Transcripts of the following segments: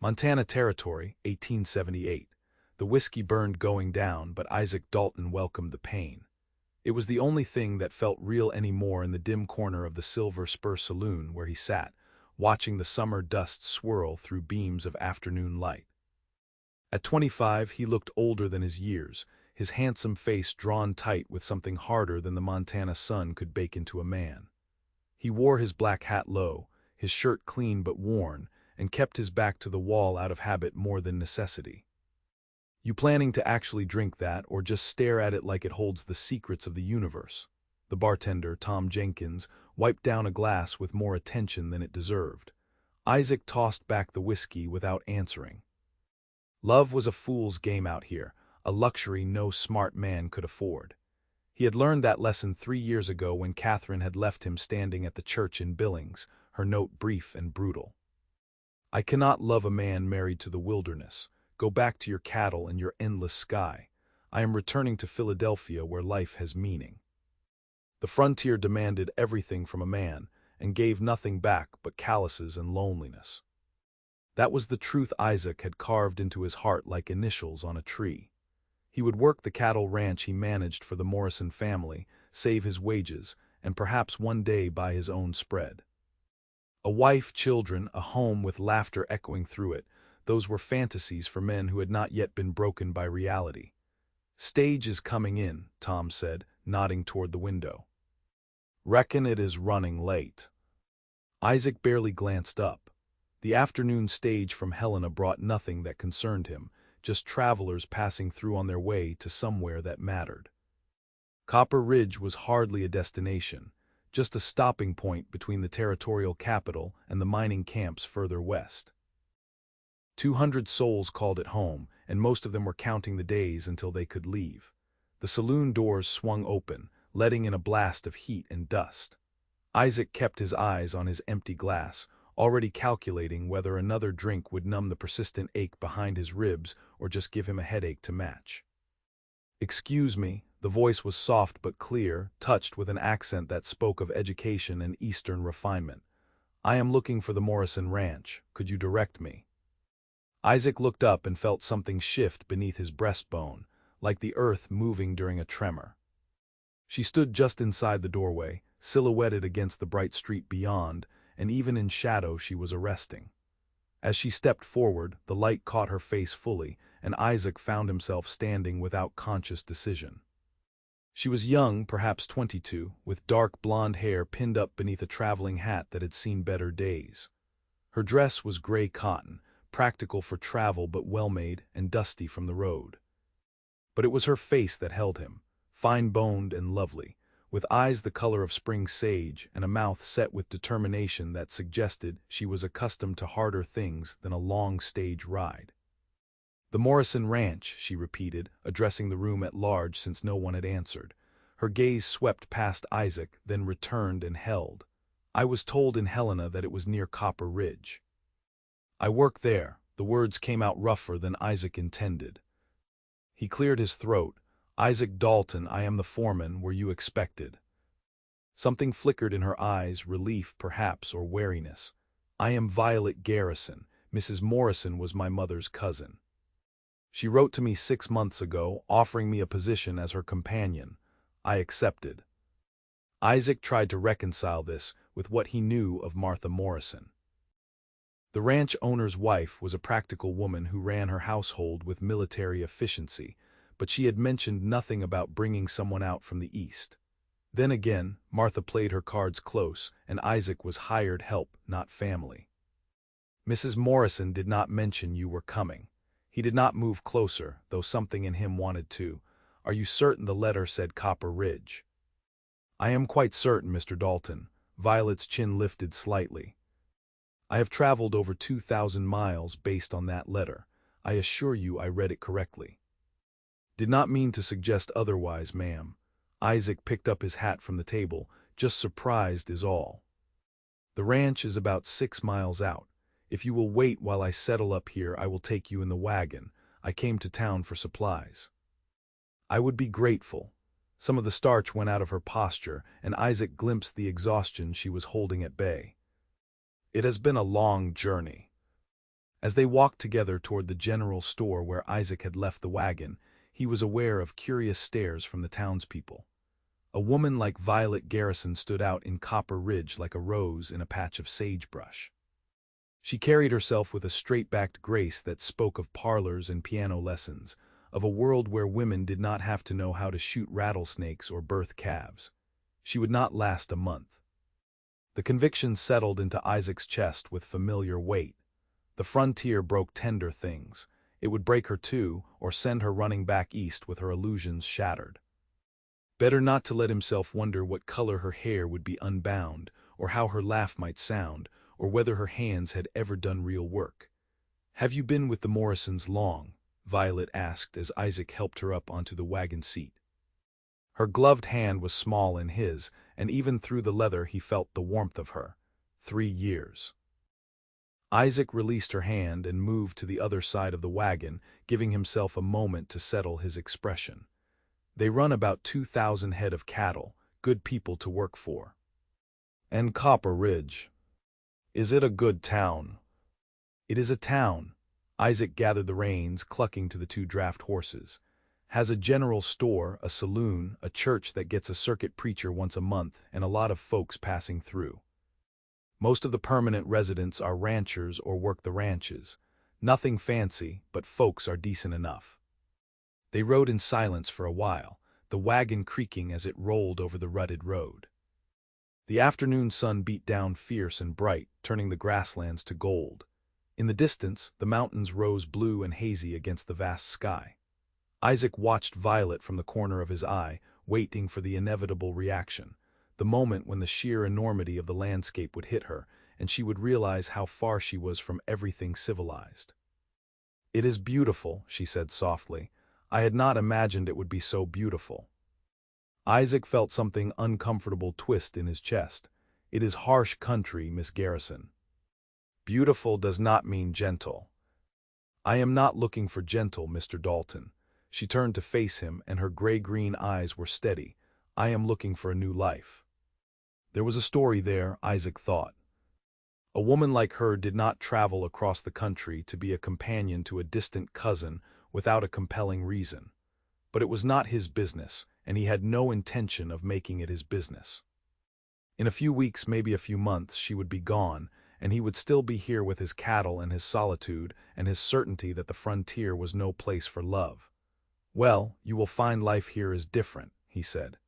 Montana Territory, 1878. The whiskey burned going down, but Isaac Dalton welcomed the pain. It was the only thing that felt real anymore in the dim corner of the Silver Spur Saloon where he sat, watching the summer dust swirl through beams of afternoon light. At 25, he looked older than his years, his handsome face drawn tight with something harder than the Montana sun could bake into a man. He wore his black hat low, his shirt clean but worn, and kept his back to the wall out of habit more than necessity. "You planning to actually drink that, or just stare at it like it holds the secrets of the universe?" The bartender, Tom Jenkins, wiped down a glass with more attention than it deserved. Isaac tossed back the whiskey without answering. Love was a fool's game out here, a luxury no smart man could afford. He had learned that lesson 3 years ago when Catherine had left him standing at the church in Billings, her note brief and brutal. "I cannot love a man married to the wilderness. Go back to your cattle and your endless sky. I am returning to Philadelphia where life has meaning." The frontier demanded everything from a man, and gave nothing back but calluses and loneliness. That was the truth Isaac had carved into his heart like initials on a tree. He would work the cattle ranch he managed for the Morrison family, save his wages, and perhaps one day buy his own spread. A wife, children, a home with laughter echoing through it, those were fantasies for men who had not yet been broken by reality. "Stage is coming in," Tom said, nodding toward the window. "Reckon it is running late." Isaac barely glanced up. The afternoon stage from Helena brought nothing that concerned him, just travelers passing through on their way to somewhere that mattered. Copper Ridge was hardly a destination, just a stopping point between the territorial capital and the mining camps further west. 200 souls called it home, and most of them were counting the days until they could leave. The saloon doors swung open, letting in a blast of heat and dust. Isaac kept his eyes on his empty glass, already calculating whether another drink would numb the persistent ache behind his ribs or just give him a headache to match. "Excuse me," the voice was soft but clear, touched with an accent that spoke of education and Eastern refinement. "I am looking for the Morrison Ranch. Could you direct me?" Isaac looked up and felt something shift beneath his breastbone, like the earth moving during a tremor. She stood just inside the doorway, silhouetted against the bright street beyond, and even in shadow she was arresting. As she stepped forward, the light caught her face fully, and Isaac found himself standing without conscious decision. She was young, perhaps 22, with dark blonde hair pinned up beneath a traveling hat that had seen better days. Her dress was gray cotton, practical for travel but well-made and dusty from the road. But it was her face that held him, fine-boned and lovely, with eyes the color of spring sage and a mouth set with determination that suggested she was accustomed to harder things than a long stage ride. "The Morrison Ranch," she repeated, addressing the room at large since no one had answered. Her gaze swept past Isaac, then returned and held. "I was told in Helena that it was near Copper Ridge." "I work there." The words came out rougher than Isaac intended. He cleared his throat. "Isaac Dalton, I am the foreman. Were you expected?" Something flickered in her eyes, relief perhaps, or wariness. "I am Violet Garrison. Mrs. Morrison was my mother's cousin. She wrote to me 6 months ago, offering me a position as her companion. I accepted." Isaac tried to reconcile this with what he knew of Martha Morrison. The ranch owner's wife was a practical woman who ran her household with military efficiency, but she had mentioned nothing about bringing someone out from the East. Then again, Martha played her cards close, and Isaac was hired help, not family. "Mrs. Morrison did not mention you were coming." He did not move closer, though something in him wanted to. "Are you certain the letter said Copper Ridge?" "I am quite certain, Mr. Dalton." Violet's chin lifted slightly. "I have traveled over 2,000 miles based on that letter. I assure you I read it correctly." "Did not mean to suggest otherwise, ma'am." Isaac picked up his hat from the table, just surprised is all. "The ranch is about 6 miles out. If you will wait while I settle up here, I will take you in the wagon. I came to town for supplies." "I would be grateful." Some of the starch went out of her posture, and Isaac glimpsed the exhaustion she was holding at bay. "It has been a long journey." As they walked together toward the general store where Isaac had left the wagon, he was aware of curious stares from the townspeople. A woman like Violet Garrison stood out in Copper Ridge like a rose in a patch of sagebrush. She carried herself with a straight-backed grace that spoke of parlors and piano lessons, of a world where women did not have to know how to shoot rattlesnakes or birth calves. She would not last a month. The conviction settled into Isaac's chest with familiar weight. The frontier broke tender things. It would break her too, or send her running back east with her illusions shattered. Better not to let himself wonder what color her hair would be unbound, or how her laugh might sound, or whether her hands had ever done real work. "Have you been with the Morrisons long?" Violet asked as Isaac helped her up onto the wagon seat. Her gloved hand was small in his, and even through the leather he felt the warmth of her. 3 years. Isaac released her hand and moved to the other side of the wagon, giving himself a moment to settle his expression. "They run about 2,000 head of cattle, good people to work for." "And Copper Ridge. Is it a good town?" "It is a town." Isaac gathered the reins, clucking to the 2 draft horses. "Has a general store, a saloon, a church that gets a circuit preacher once a month, and a lot of folks passing through. Most of the permanent residents are ranchers or work the ranches. Nothing fancy, but folks are decent enough." They rode in silence for a while, the wagon creaking as it rolled over the rutted road. The afternoon sun beat down fierce and bright, turning the grasslands to gold. In the distance, the mountains rose blue and hazy against the vast sky. Isaac watched Violet from the corner of his eye, waiting for the inevitable reaction, the moment when the sheer enormity of the landscape would hit her, and she would realize how far she was from everything civilized. "It is beautiful," she said softly. "I had not imagined it would be so beautiful." Isaac felt something uncomfortable twist in his chest. "It is harsh country, Miss Garrison." "Beautiful does not mean gentle." "I am not looking for gentle, Mr. Dalton." She turned to face him, and her gray-green eyes were steady. "I am looking for a new life." There was a story there, Isaac thought. A woman like her did not travel across the country to be a companion to a distant cousin without a compelling reason. But it was not his business, and he had no intention of making it his business. In a few weeks, maybe a few months, she would be gone, and he would still be here with his cattle and his solitude and his certainty that the frontier was no place for love. "Well, you will find life here is different," he said.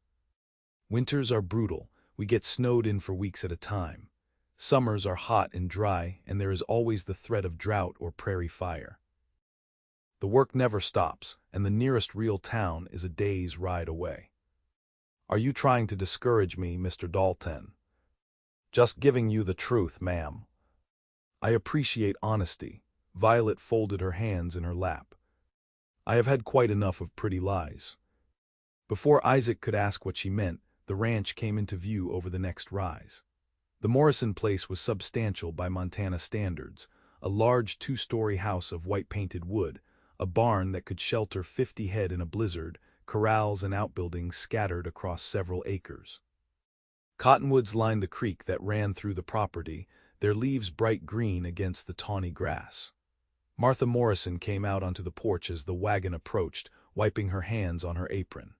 "Winters are brutal. We get snowed in for weeks at a time. Summers are hot and dry, and there is always the threat of drought or prairie fire. The work never stops, and the nearest real town is a day's ride away." "Are you trying to discourage me, Mr. Dalton?" "Just giving you the truth, ma'am." "I appreciate honesty." Violet folded her hands in her lap. "I have had quite enough of pretty lies." Before Isaac could ask what she meant, the ranch came into view over the next rise. The Morrison place was substantial by Montana standards, a large 2-story house of white-painted wood, a barn that could shelter 50 head in a blizzard, corrals and outbuildings scattered across several acres. Cottonwoods lined the creek that ran through the property, their leaves bright green against the tawny grass. Martha Morrison came out onto the porch as the wagon approached, wiping her hands on her apron.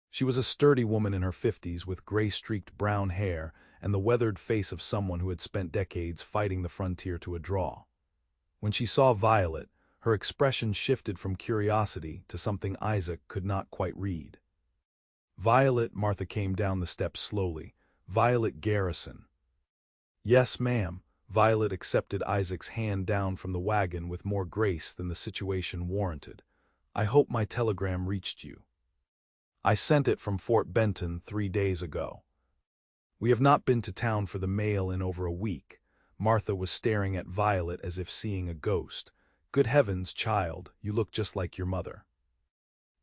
She was a sturdy woman in her 50s with gray-streaked brown hair and the weathered face of someone who had spent decades fighting the frontier to a draw. When she saw Violet, her expression shifted from curiosity to something Isaac could not quite read. "Violet," Martha came down the steps slowly. "Violet Garrison." "Yes, ma'am." Violet accepted Isaac's hand down from the wagon with more grace than the situation warranted. "I hope my telegram reached you." "I sent it from Fort Benton 3 days ago." "We have not been to town for the mail in over a week." Martha was staring at Violet as if seeing a ghost. "Good heavens, child, you look just like your mother."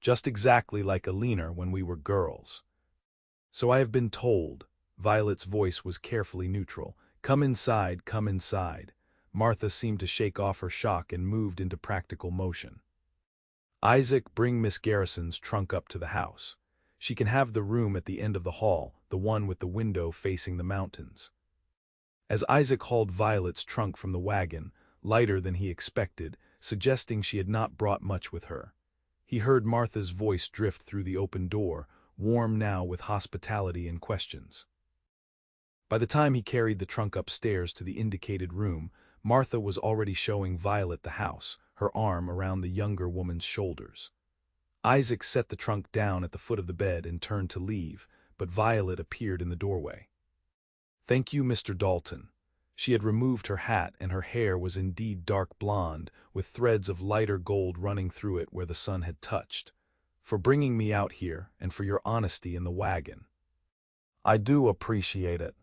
"Just exactly like Alina when we were girls." "So I have been told." Violet's voice was carefully neutral. "Come inside, come inside." Martha seemed to shake off her shock and moved into practical motion. "Isaac, bring Miss Garrison's trunk up to the house. She can have the room at the end of the hall, the one with the window facing the mountains." As Isaac hauled Violet's trunk from the wagon, lighter than he expected, suggesting she had not brought much with her. He heard Martha's voice drift through the open door, warm now with hospitality and questions. By the time he carried the trunk upstairs to the indicated room, Martha was already showing Violet the house, her arm around the younger woman's shoulders. Isaac set the trunk down at the foot of the bed and turned to leave, but Violet appeared in the doorway. "Thank you, Mr. Dalton." She had removed her hat and her hair was indeed dark blonde, with threads of lighter gold running through it where the sun had touched. "For bringing me out here and for your honesty in the wagon." "I do appreciate it."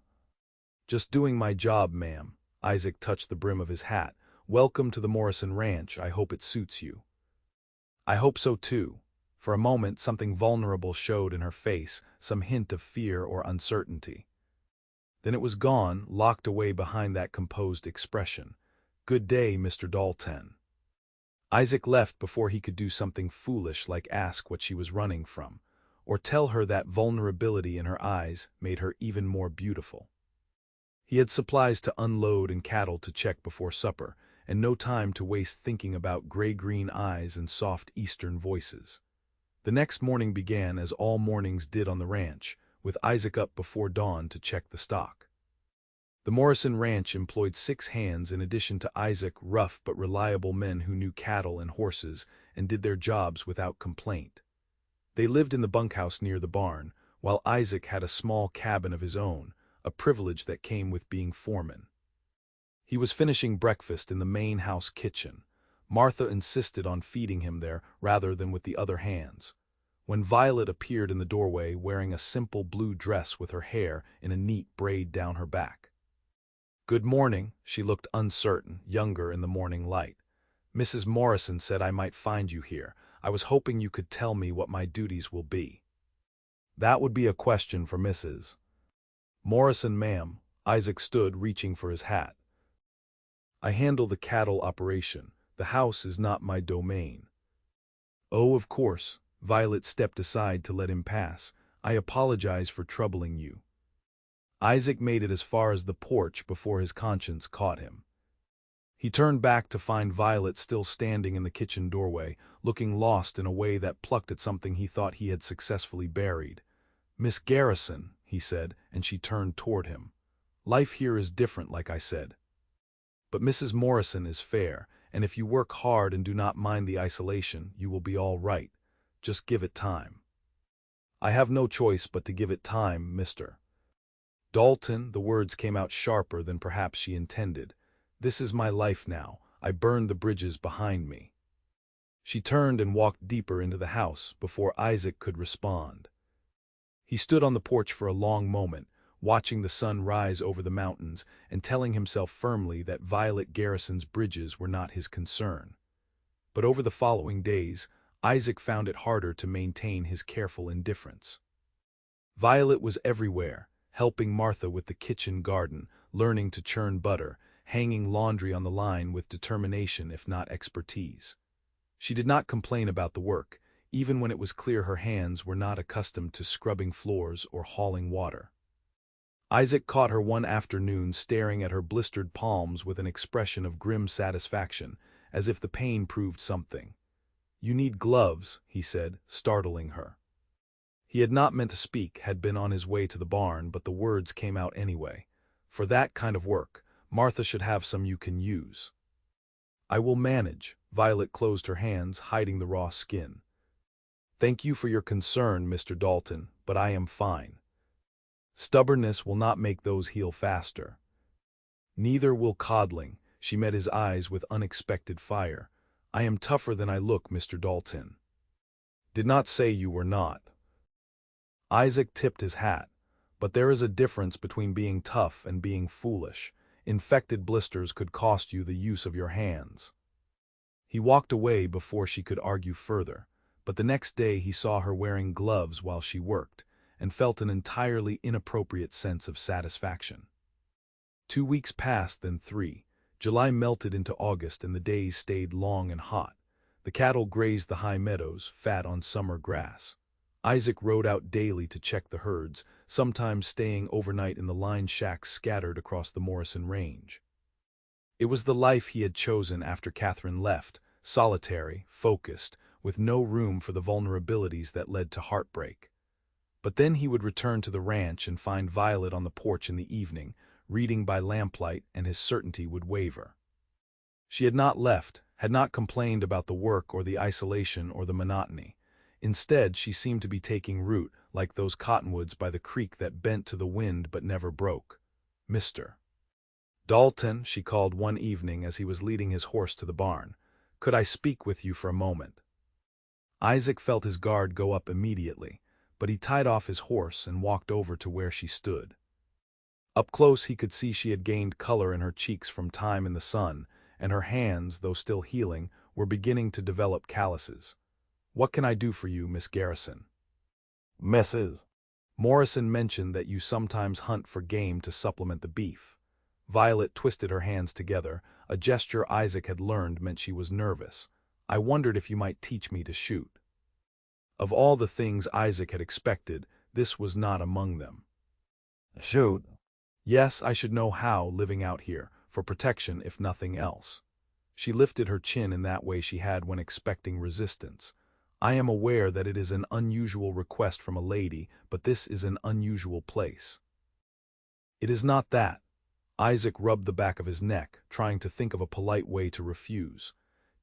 "Just doing my job, ma'am." Isaac touched the brim of his hat. "Welcome to the Morrison Ranch. I hope it suits you." "I hope so too." For a moment something vulnerable showed in her face, some hint of fear or uncertainty. Then it was gone, locked away behind that composed expression. "Good day, Mr. Dalton." Isaac left before he could do something foolish like ask what she was running from, or tell her that vulnerability in her eyes made her even more beautiful. He had supplies to unload and cattle to check before supper, and no time to waste thinking about gray-green eyes and soft eastern voices. The next morning began as all mornings did on the ranch, with Isaac up before dawn to check the stock. The Morrison Ranch employed 6 hands in addition to Isaac, rough but reliable men who knew cattle and horses and did their jobs without complaint. They lived in the bunkhouse near the barn, while Isaac had a small cabin of his own, a privilege that came with being foreman. He was finishing breakfast in the main house kitchen. Martha insisted on feeding him there rather than with the other hands. When Violet appeared in the doorway wearing a simple blue dress with her hair in a neat braid down her back. "Good morning." She looked uncertain, younger in the morning light. "Mrs. Morrison said I might find you here. I was hoping you could tell me what my duties will be." "That would be a question for Mrs. Morrison, ma'am." Isaac stood, reaching for his hat. "I handle the cattle operation. The house is not my domain." "Oh, of course." Violet stepped aside to let him pass. "I apologize for troubling you." Isaac made it as far as the porch before his conscience caught him. He turned back to find Violet still standing in the kitchen doorway, looking lost in a way that plucked at something he thought he had successfully buried. "Miss Garrison," he said, and she turned toward him. "Life here is different, like I said. But Mrs. Morrison is fair, and if you work hard and do not mind the isolation, you will be all right. Just give it time." "I have no choice but to give it time, Mr. Dalton." The words came out sharper than perhaps she intended. "This is my life now. I burned the bridges behind me." She turned and walked deeper into the house before Isaac could respond. He stood on the porch for a long moment, watching the sun rise over the mountains and telling himself firmly that Violet Garrison's bridges were not his concern. But over the following days, Isaac found it harder to maintain his careful indifference. Violet was everywhere, helping Martha with the kitchen garden, learning to churn butter, hanging laundry on the line with determination if not expertise. She did not complain about the work, even when it was clear her hands were not accustomed to scrubbing floors or hauling water. Isaac caught her one afternoon staring at her blistered palms with an expression of grim satisfaction, as if the pain proved something. "You need gloves," he said, startling her. He had not meant to speak, had been on his way to the barn, but the words came out anyway. "For that kind of work, Martha should have some you can use." "I will manage." Violet closed her hands, hiding the raw skin. "Thank you for your concern, Mr. Dalton, but I am fine. Stubbornness will not make those heal faster. Neither will coddling." She met his eyes with unexpected fire. "I am tougher than I look, Mr. Dalton." "Did not say you were not." Isaac tipped his hat. "But there is a difference between being tough and being foolish. Infected blisters could cost you the use of your hands." He walked away before she could argue further, but the next day he saw her wearing gloves while she worked, and felt an entirely inappropriate sense of satisfaction. 2 weeks passed, then 3. July melted into August and the days stayed long and hot. The cattle grazed the high meadows, fat on summer grass. Isaac rode out daily to check the herds, sometimes staying overnight in the line shacks scattered across the Morrison Range. It was the life he had chosen after Catherine left, solitary, focused, with no room for the vulnerabilities that led to heartbreak. But then he would return to the ranch and find Violet on the porch in the evening, reading by lamplight, and his certainty would waver. She had not left, had not complained about the work or the isolation or the monotony. Instead, she seemed to be taking root, like those cottonwoods by the creek that bent to the wind but never broke. "Mr. Dalton," she called one evening as he was leading his horse to the barn, "could I speak with you for a moment?" Isaac felt his guard go up immediately, but he tied off his horse and walked over to where she stood. Up close he could see she had gained color in her cheeks from time in the sun, and her hands, though still healing, were beginning to develop calluses. "What can I do for you, Miss Garrison?" Mrs. "Morrison mentioned that you sometimes hunt for game to supplement the beef." Violet twisted her hands together, a gesture Isaac had learned meant she was nervous. "I wondered if you might teach me to shoot." Of all the things Isaac had expected, this was not among them. Shoot. "Yes, I should know how, living out here, for protection if nothing else." She lifted her chin in that way she had when expecting resistance. "I am aware that it is an unusual request from a lady, but this is an unusual place." "It is not that." Isaac rubbed the back of his neck, trying to think of a polite way to refuse.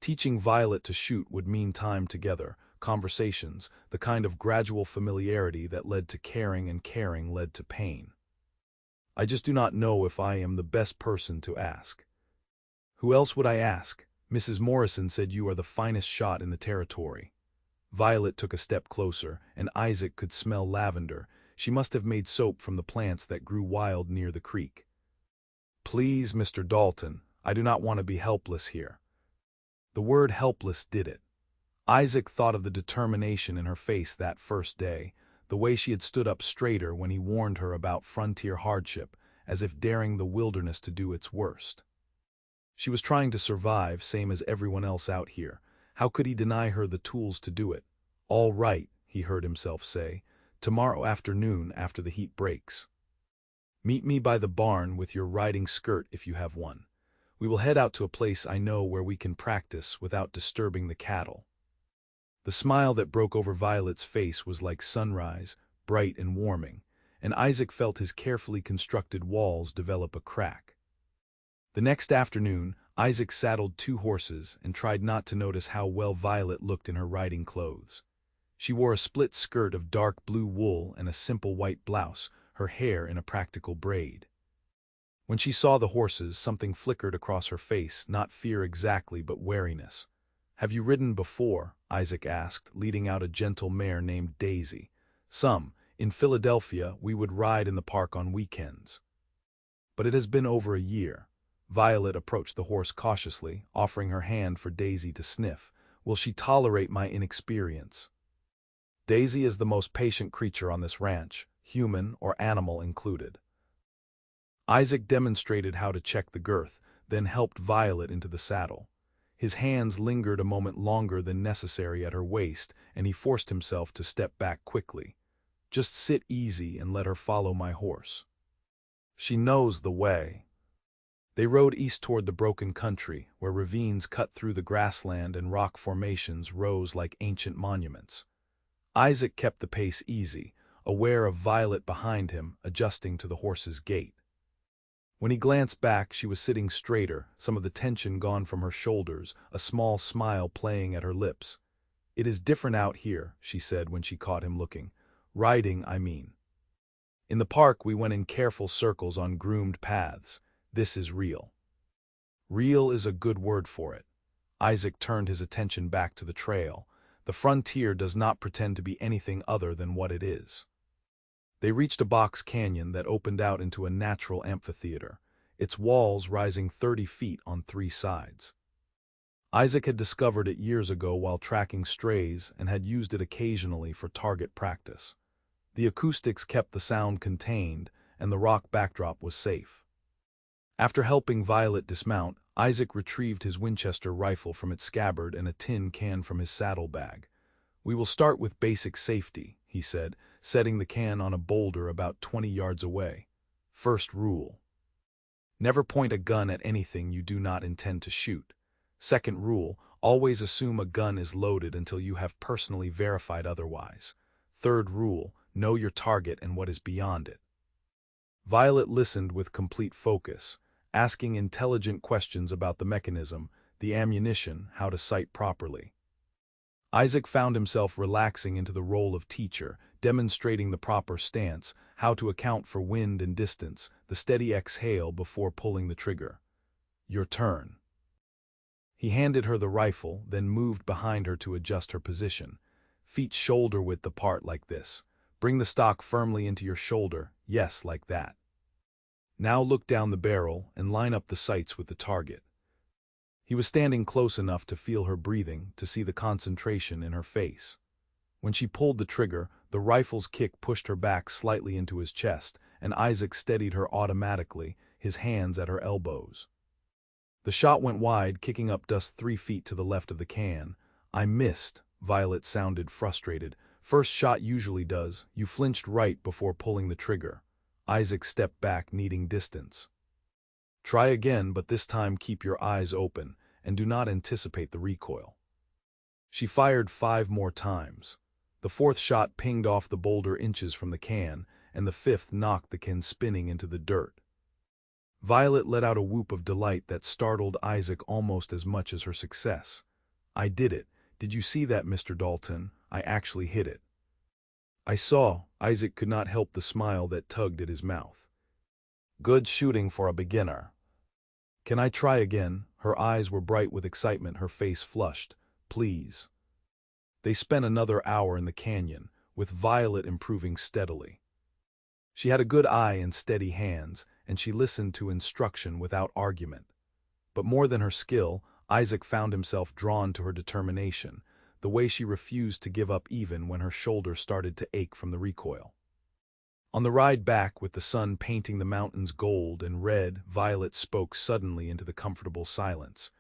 Teaching Violet to shoot would mean time together, conversations, the kind of gradual familiarity that led to caring and caring led to pain. "I just do not know if I am the best person to ask." "Who else would I ask? Mrs. Morrison said you are the finest shot in the territory." Violet took a step closer, and Isaac could smell lavender. She must have made soap from the plants that grew wild near the creek. "Please, Mr. Dalton, I do not want to be helpless here." The word helpless did it. Isaac thought of the determination in her face that first day, the way she had stood up straighter when he warned her about frontier hardship, as if daring the wilderness to do its worst. She was trying to survive, same as everyone else out here. How could he deny her the tools to do it? "All right," he heard himself say, "tomorrow afternoon after the heat breaks. Meet me by the barn with your riding skirt if you have one. We will head out to a place I know where we can practice without disturbing the cattle." The smile that broke over Violet's face was like sunrise, bright and warming, and Isaac felt his carefully constructed walls develop a crack. The next afternoon, Isaac saddled 2 horses and tried not to notice how well Violet looked in her riding clothes. She wore a split skirt of dark blue wool and a simple white blouse, her hair in a practical braid. When she saw the horses, something flickered across her face, not fear exactly, but wariness. "Have you ridden before?" Isaac asked, leading out a gentle mare named Daisy. "Some. In Philadelphia, we would ride in the park on weekends." "But it has been over a year." Violet approached the horse cautiously, offering her hand for Daisy to sniff. "Will she tolerate my inexperience?" "Daisy is the most patient creature on this ranch, human or animal included." Isaac demonstrated how to check the girth, then helped Violet into the saddle. His hands lingered a moment longer than necessary at her waist, and he forced himself to step back quickly. "Just sit easy and let her follow my horse. She knows the way." They rode east toward the broken country, where ravines cut through the grassland and rock formations rose like ancient monuments. Isaac kept the pace easy, aware of Violet behind him, adjusting to the horse's gait. When he glanced back, she was sitting straighter, some of the tension gone from her shoulders, a small smile playing at her lips. "It is different out here," she said when she caught him looking. "Riding, I mean. In the park we went in careful circles on groomed paths. This is real." "Real is a good word for it." Isaac turned his attention back to the trail. The frontier does not pretend to be anything other than what it is. They reached a box canyon that opened out into a natural amphitheater, its walls rising 30 feet on 3 sides. Isaac had discovered it years ago while tracking strays and had used it occasionally for target practice. The acoustics kept the sound contained, and the rock backdrop was safe. After helping Violet dismount, Isaac retrieved his Winchester rifle from its scabbard and a tin can from his saddlebag. "We will start with basic safety," he said, setting the can on a boulder about 20 yards away. "First rule. Never point a gun at anything you do not intend to shoot. Second rule, always assume a gun is loaded until you have personally verified otherwise. Third rule, know your target and what is beyond it. Violet listened with complete focus, asking intelligent questions about the mechanism, the ammunition, how to sight properly. Isaac found himself relaxing into the role of teacher, demonstrating the proper stance, how to account for wind and distance, the steady exhale before pulling the trigger. Your turn. He handed her the rifle, then moved behind her to adjust her position. Feet shoulder-width apart like this. Bring the stock firmly into your shoulder, yes, like that. Now look down the barrel and line up the sights with the target. He was standing close enough to feel her breathing, to see the concentration in her face. When she pulled the trigger, the rifle's kick pushed her back slightly into his chest, and Isaac steadied her automatically, his hands at her elbows. The shot went wide, kicking up dust 3 feet to the left of the can. I missed, Violet sounded frustrated. First shot usually does, you flinched right before pulling the trigger. Isaac stepped back, needing distance. Try again, but this time keep your eyes open, and do not anticipate the recoil. She fired 5 more times. The 4th shot pinged off the boulder inches from the can, and the 5th knocked the can spinning into the dirt. Violet let out a whoop of delight that startled Isaac almost as much as her success. I did it. Did you see that, Mr. Dalton? I actually hit it. I saw. Isaac could not help the smile that tugged at his mouth. Good shooting for a beginner. Can I try again? Her eyes were bright with excitement, her face flushed. Please. They spent another hour in the canyon, with Violet improving steadily. She had a good eye and steady hands, and she listened to instruction without argument. But more than her skill, Isaac found himself drawn to her determination, the way she refused to give up even when her shoulder started to ache from the recoil. On the ride back, with the sun painting the mountains gold and red, Violet spoke suddenly into the comfortable silence.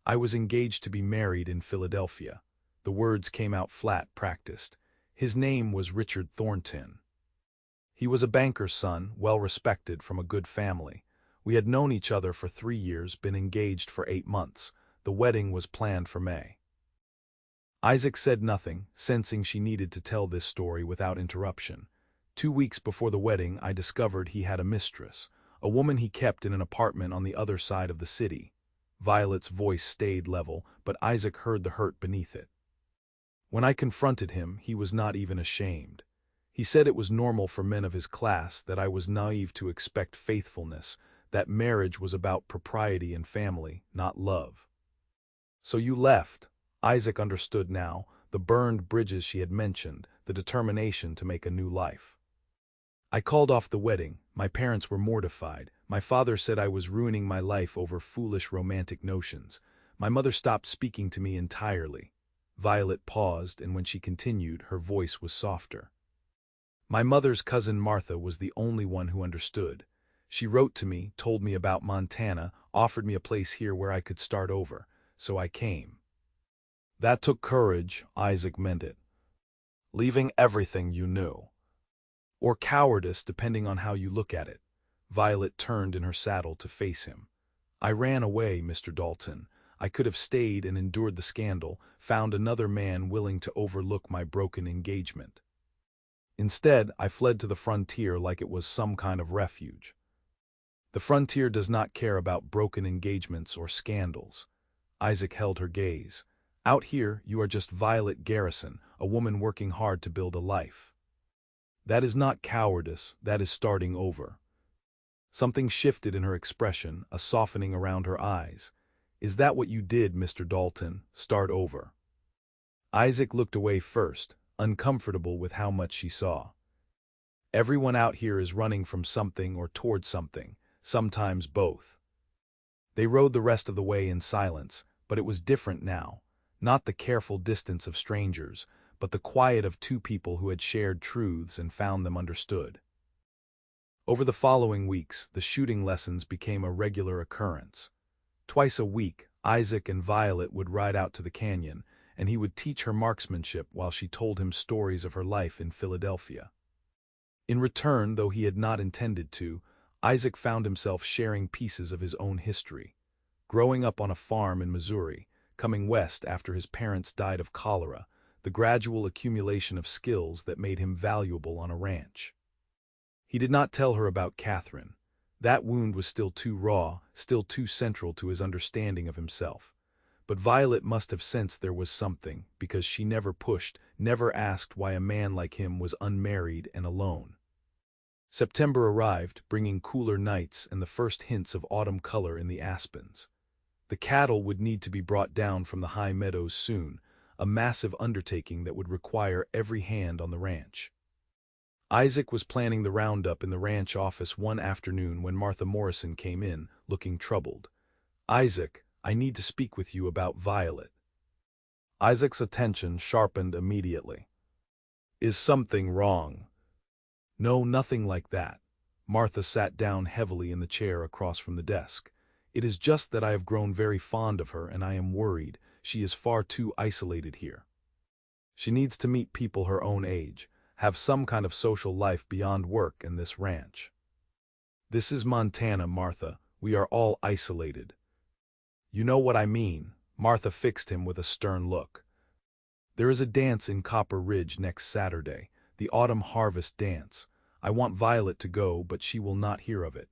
I was engaged to be married in Philadelphia. The words came out flat, practiced. His name was Richard Thornton. He was a banker's son, well-respected, from a good family. We had known each other for 3 years, been engaged for 8 months. The wedding was planned for May. Isaac said nothing, sensing she needed to tell this story without interruption. 2 weeks before the wedding, I discovered he had a mistress, a woman he kept in an apartment on the other side of the city. Violet's voice stayed level, but Isaac heard the hurt beneath it. When I confronted him, he was not even ashamed. He said it was normal for men of his class, that I was naive to expect faithfulness, that marriage was about propriety and family, not love. So you left. Isaac understood now, the burned bridges she had mentioned, the determination to make a new life. I called off the wedding. My parents were mortified. My father said I was ruining my life over foolish romantic notions. My mother stopped speaking to me entirely. Violet paused, and when she continued, her voice was softer. My mother's cousin Martha was the only one who understood. She wrote to me, told me about Montana, offered me a place here where I could start over, so I came. That took courage, Isaac meant it. Leaving everything you knew. Or cowardice, depending on how you look at it. Violet turned in her saddle to face him. I ran away, Mr. Dalton. I could have stayed and endured the scandal, found another man willing to overlook my broken engagement. Instead, I fled to the frontier like it was some kind of refuge. The frontier does not care about broken engagements or scandals. Isaac held her gaze. Out here, you are just Violet Garrison, a woman working hard to build a life. That is not cowardice, that is starting over. Something shifted in her expression, a softening around her eyes. Is that what you did, Mr. Dalton? Start over. Isaac looked away first, uncomfortable with how much she saw. Everyone out here is running from something or toward something, sometimes both. They rode the rest of the way in silence, but it was different now. Not the careful distance of strangers, but the quiet of 2 people who had shared truths and found them understood. Over the following weeks, the shooting lessons became a regular occurrence. Twice a week, Isaac and Violet would ride out to the canyon, and he would teach her marksmanship while she told him stories of her life in Philadelphia. In return, though he had not intended to, Isaac found himself sharing pieces of his own history. Growing up on a farm in Missouri, coming west after his parents died of cholera, the gradual accumulation of skills that made him valuable on a ranch. He did not tell her about Catherine. That wound was still too raw, still too central to his understanding of himself. But Violet must have sensed there was something, because she never pushed, never asked why a man like him was unmarried and alone. September arrived, bringing cooler nights and the first hints of autumn color in the aspens. The cattle would need to be brought down from the high meadows soon, a massive undertaking that would require every hand on the ranch. Isaac was planning the roundup in the ranch office one afternoon when Martha Morrison came in, looking troubled. "Isaac, I need to speak with you about Violet." Isaac's attention sharpened immediately. "Is something wrong?" "No, nothing like that." Martha sat down heavily in the chair across from the desk. "It is just that I have grown very fond of her and I am worried. She is far too isolated here. She needs to meet people her own age, have some kind of social life beyond work and this ranch." "This is Montana, Martha. We are all isolated." "You know what I mean." Martha fixed him with a stern look. "There is a dance in Copper Ridge next Saturday, the autumn harvest dance. I want Violet to go, but she will not hear of it.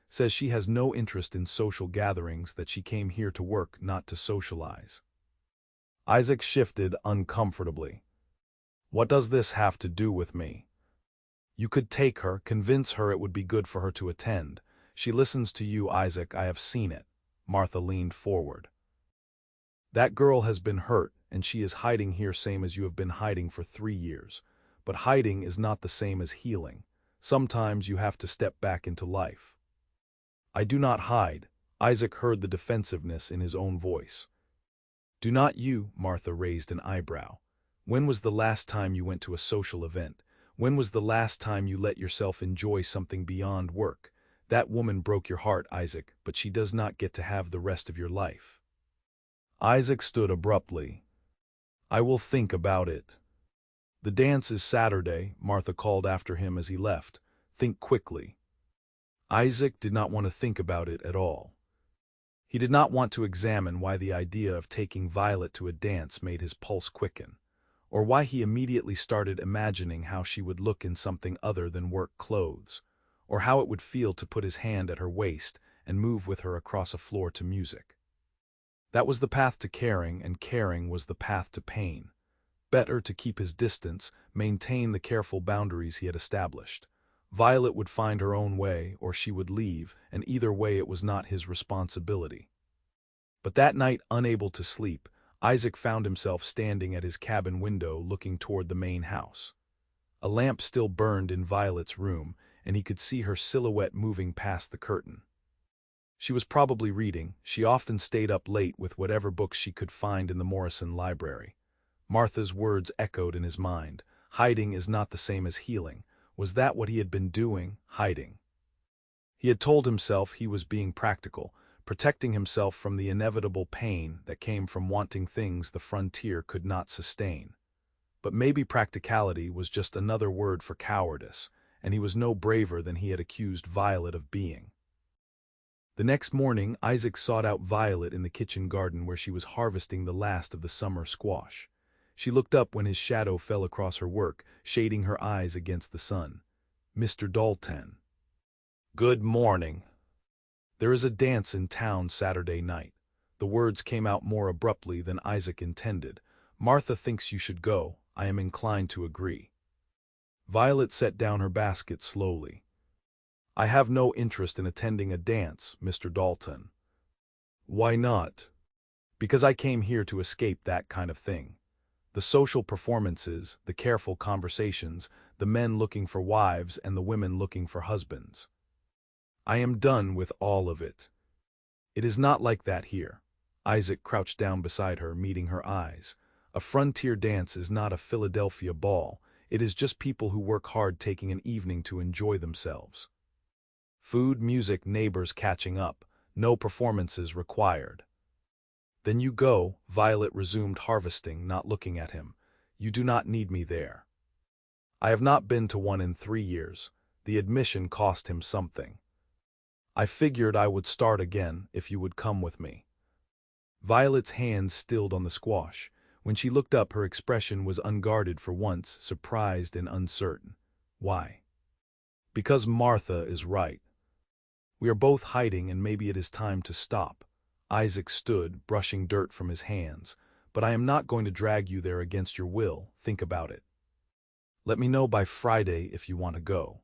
Says she has no interest in social gatherings, that she came here to work, not to socialize." Isaac shifted uncomfortably. "What does this have to do with me?" "You could take her, convince her it would be good for her to attend. She listens to you, Isaac, I have seen it." Martha leaned forward. "That girl has been hurt, and she is hiding here same as you have been hiding for 3 years. But hiding is not the same as healing. Sometimes you have to step back into life." "I do not hide." Isaac heard the defensiveness in his own voice. "Do not you?" Martha raised an eyebrow. "When was the last time you went to a social event? When was the last time you let yourself enjoy something beyond work? That woman broke your heart, Isaac, but she does not get to have the rest of your life." Isaac stood abruptly. "I will think about it." "The dance is Saturday," Martha called after him as he left. "Think quickly." Isaac did not want to think about it at all. He did not want to examine why the idea of taking Violet to a dance made his pulse quicken, or why he immediately started imagining how she would look in something other than work clothes, or how it would feel to put his hand at her waist and move with her across a floor to music. That was the path to caring, and caring was the path to pain. Better to keep his distance, maintain the careful boundaries he had established. Violet would find her own way, or she would leave, and either way it was not his responsibility. But that night, unable to sleep, Isaac found himself standing at his cabin window looking toward the main house. A lamp still burned in Violet's room, and he could see her silhouette moving past the curtain. She was probably reading. She often stayed up late with whatever books she could find in the Morrison library. Martha's words echoed in his mind. Hiding is not the same as healing. Was that what he had been doing, hiding? He had told himself he was being practical, protecting himself from the inevitable pain that came from wanting things the frontier could not sustain. But maybe practicality was just another word for cowardice, and he was no braver than he had accused Violet of being. The next morning, Isaac sought out Violet in the kitchen garden where she was harvesting the last of the summer squash. She looked up when his shadow fell across her work, shading her eyes against the sun. "Mr. Dalton." "Good morning." "There is a dance in town Saturday night." The words came out more abruptly than Isaac intended. "Martha thinks you should go. I am inclined to agree." Violet set down her basket slowly. "I have no interest in attending a dance, Mr. Dalton." "Why not?" "Because I came here to escape that kind of thing. The social performances, the careful conversations, the men looking for wives and the women looking for husbands. I am done with all of it. It is not like that here." Isaac crouched down beside her, meeting her eyes. "A frontier dance is not a Philadelphia ball. It is just people who work hard taking an evening to enjoy themselves. Food, music, neighbors catching up. No performances required." "Then you go," Violet resumed harvesting, not looking at him. "You do not need me there." "I have not been to one in 3 years." The admission cost him something. I figured I would start again if you would come with me. Violet's hands stilled on the squash. When she looked up, her expression was unguarded for once, surprised and uncertain. Why? Because Martha is right. We are both hiding, and maybe it is time to stop. Isaac stood, brushing dirt from his hands. But I am not going to drag you there against your will. Think about it. Let me know by Friday if you want to go.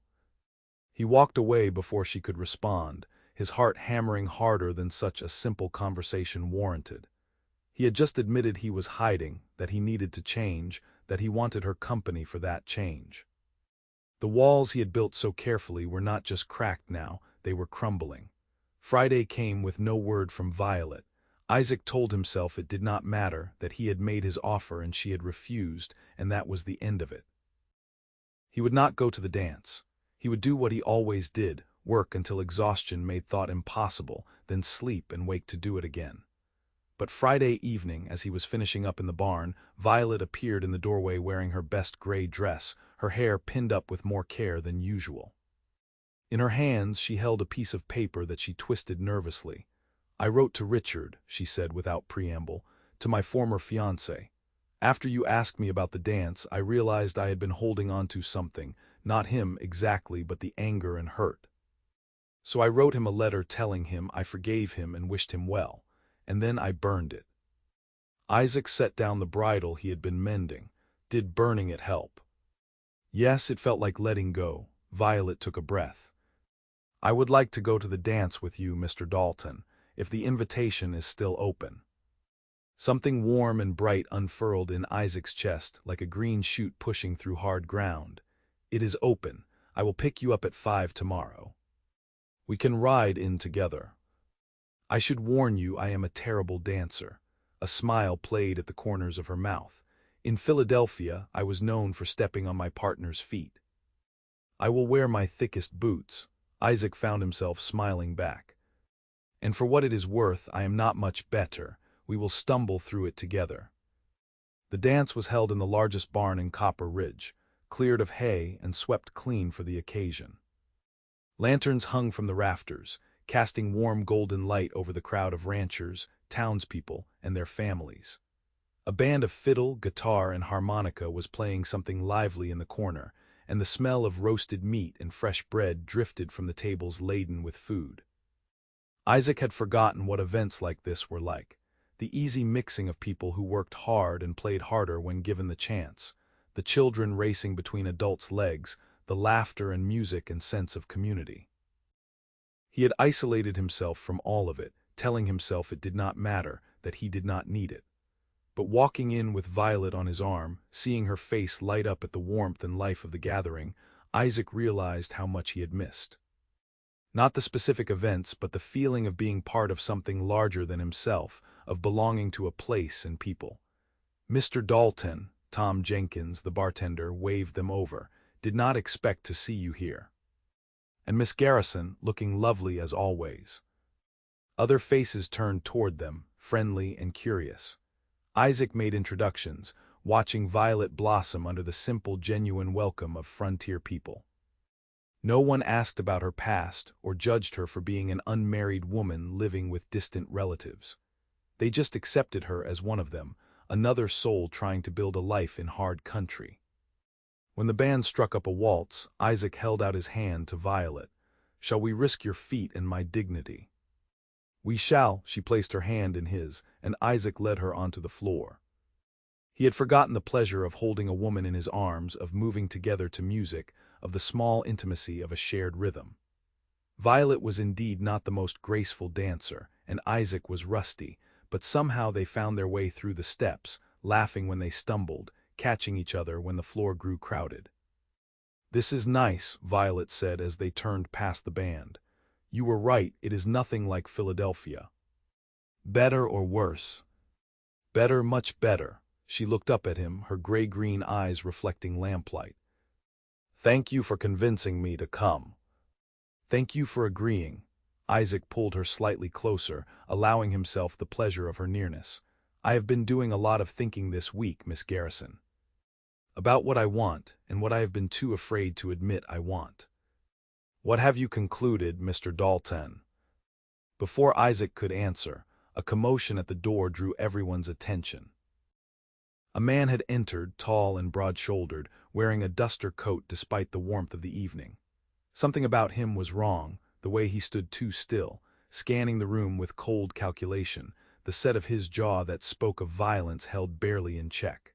He walked away before she could respond, his heart hammering harder than such a simple conversation warranted. He had just admitted he was hiding, that he needed to change, that he wanted her company for that change. The walls he had built so carefully were not just cracked now, they were crumbling. Friday came with no word from Violet. Isaac told himself it did not matter, that he had made his offer and she had refused, and that was the end of it. He would not go to the dance. He would do what he always did, work until exhaustion made thought impossible, then sleep and wake to do it again. But Friday evening, as he was finishing up in the barn, Violet appeared in the doorway wearing her best gray dress, her hair pinned up with more care than usual. In her hands she held a piece of paper that she twisted nervously. "I wrote to Richard," she said without preamble, "to my former fiancé. After you asked me about the dance, I realized I had been holding on to something, not him exactly, but the anger and hurt. So I wrote him a letter telling him I forgave him and wished him well, and then I burned it." Isaac set down the bridle he had been mending. Did burning it help? Yes, it felt like letting go. Violet took a breath. "I would like to go to the dance with you, Mr. Dalton, if the invitation is still open." Something warm and bright unfurled in Isaac's chest, like a green shoot pushing through hard ground. "It is open. I will pick you up at 5 tomorrow. We can ride in together. I should warn you I am a terrible dancer." A smile played at the corners of her mouth. "In Philadelphia, I was known for stepping on my partner's feet. I will wear my thickest boots." Isaac found himself smiling back. "And for what it is worth, I am not much better. We will stumble through it together." The dance was held in the largest barn in Copper Ridge, cleared of hay and swept clean for the occasion. Lanterns hung from the rafters, casting warm golden light over the crowd of ranchers, townspeople, and their families. A band of fiddle, guitar, and harmonica was playing something lively in the corner, and the smell of roasted meat and fresh bread drifted from the tables laden with food. Isaac had forgotten what events like this were like. The easy mixing of people who worked hard and played harder when given the chance, the children racing between adults' legs, the laughter and music and sense of community. He had isolated himself from all of it, telling himself it did not matter, that he did not need it. But walking in with Violet on his arm, seeing her face light up at the warmth and life of the gathering, Isaac realized how much he had missed. Not the specific events, but the feeling of being part of something larger than himself, of belonging to a place and people. "Mr. Dalton," Tom Jenkins, the bartender, waved them over, "did not expect to see you here." And Miss Garrison, looking lovely as always. Other faces turned toward them, friendly and curious. Isaac made introductions, watching Violet blossom under the simple, genuine welcome of frontier people. No one asked about her past or judged her for being an unmarried woman living with distant relatives. They just accepted her as one of them, another soul trying to build a life in hard country. When the band struck up a waltz, Isaac held out his hand to Violet. "Shall we risk your feet and my dignity?" "We shall." She placed her hand in his, and Isaac led her onto the floor. He had forgotten the pleasure of holding a woman in his arms, of moving together to music, of the small intimacy of a shared rhythm. Violet was indeed not the most graceful dancer, and Isaac was rusty, but somehow they found their way through the steps, laughing when they stumbled, catching each other when the floor grew crowded. "This is nice," Violet said as they turned past the band. "You were right, it is nothing like Philadelphia." "Better or worse?" "Better, much better." She looked up at him, her gray-green eyes reflecting lamplight. "Thank you for convincing me to come." "Thank you for agreeing." Isaac pulled her slightly closer, allowing himself the pleasure of her nearness. "I have been doing a lot of thinking this week, Miss Garrison. About what I want, and what I have been too afraid to admit I want." "What have you concluded, Mr. Dalton?" Before Isaac could answer, a commotion at the door drew everyone's attention. A man had entered, tall and broad-shouldered, wearing a duster coat despite the warmth of the evening. Something about him was wrong, the way he stood too still, scanning the room with cold calculation, the set of his jaw that spoke of violence held barely in check.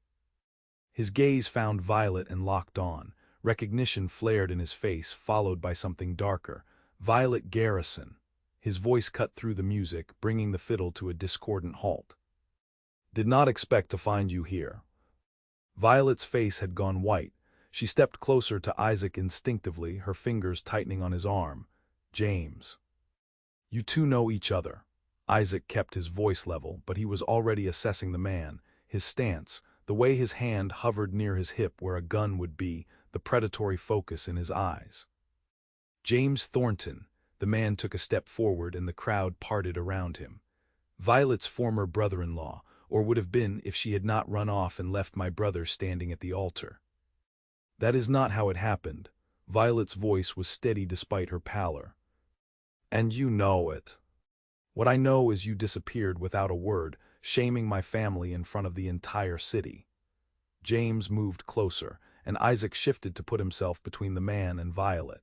His gaze found Violet and locked on. Recognition flared in his face, followed by something darker. Violet Garrison. His voice cut through the music, bringing the fiddle to a discordant halt. "Did not expect to find you here." Violet's face had gone white. She stepped closer to Isaac instinctively, her fingers tightening on his arm. "James. You two know each other." Isaac kept his voice level, but he was already assessing the man, his stance, the way his hand hovered near his hip where a gun would be, the predatory focus in his eyes. "James Thornton." The man took a step forward and the crowd parted around him. "Violet's former brother-in-law, or would have been if she had not run off and left my brother standing at the altar." "That is not how it happened." Violet's voice was steady despite her pallor. "And you know it." "What I know is you disappeared without a word, shaming my family in front of the entire city." James moved closer, and Isaac shifted to put himself between the man and Violet.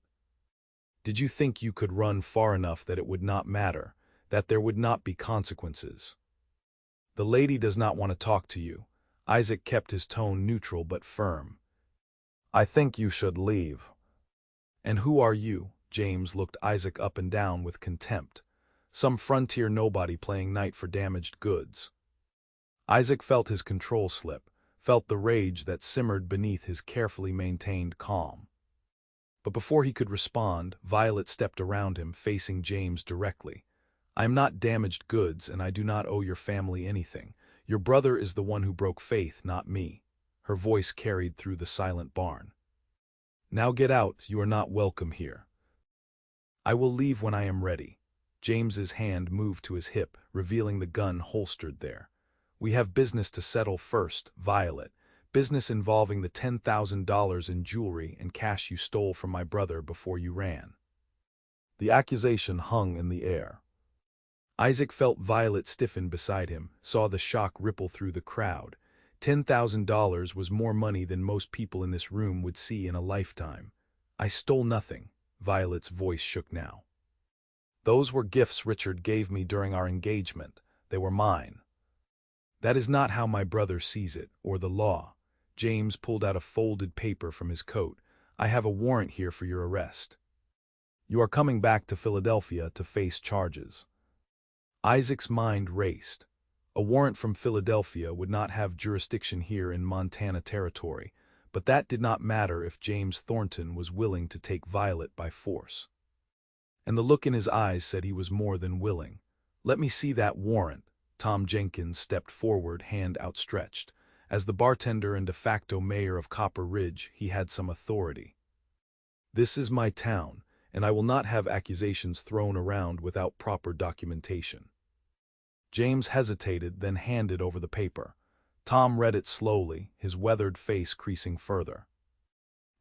"Did you think you could run far enough that it would not matter, that there would not be consequences?" "The lady does not want to talk to you." Isaac kept his tone neutral but firm. "I think you should leave." "And who are you?" James looked Isaac up and down with contempt. Some frontier nobody playing knight for damaged goods. Isaac felt his control slip, felt the rage that simmered beneath his carefully maintained calm. But before he could respond, Violet stepped around him, facing James directly. "I am not damaged goods, and I do not owe your family anything. Your brother is the one who broke faith, not me." Her voice carried through the silent barn. "Now get out, you are not welcome here." "I will leave when I am ready." James's hand moved to his hip, revealing the gun holstered there. "We have business to settle first, Violet. Business involving the $10,000 in jewelry and cash you stole from my brother before you ran." The accusation hung in the air. Isaac felt Violet stiffen beside him, saw the shock ripple through the crowd. $10,000 was more money than most people in this room would see in a lifetime. "I stole nothing." Violet's voice shook now. "Those were gifts Richard gave me during our engagement. They were mine." "That is not how my brother sees it, or the law." James pulled out a folded paper from his coat. "I have a warrant here for your arrest. You are coming back to Philadelphia to face charges." Isaac's mind raced. A warrant from Philadelphia would not have jurisdiction here in Montana territory, but that did not matter if James Thornton was willing to take Violet by force. And the look in his eyes said he was more than willing. "Let me see that warrant." Tom Jenkins stepped forward, hand outstretched. As the bartender and de facto mayor of Copper Ridge, he had some authority. "This is my town, and I will not have accusations thrown around without proper documentation." James hesitated, then handed over the paper. Tom read it slowly, his weathered face creasing further.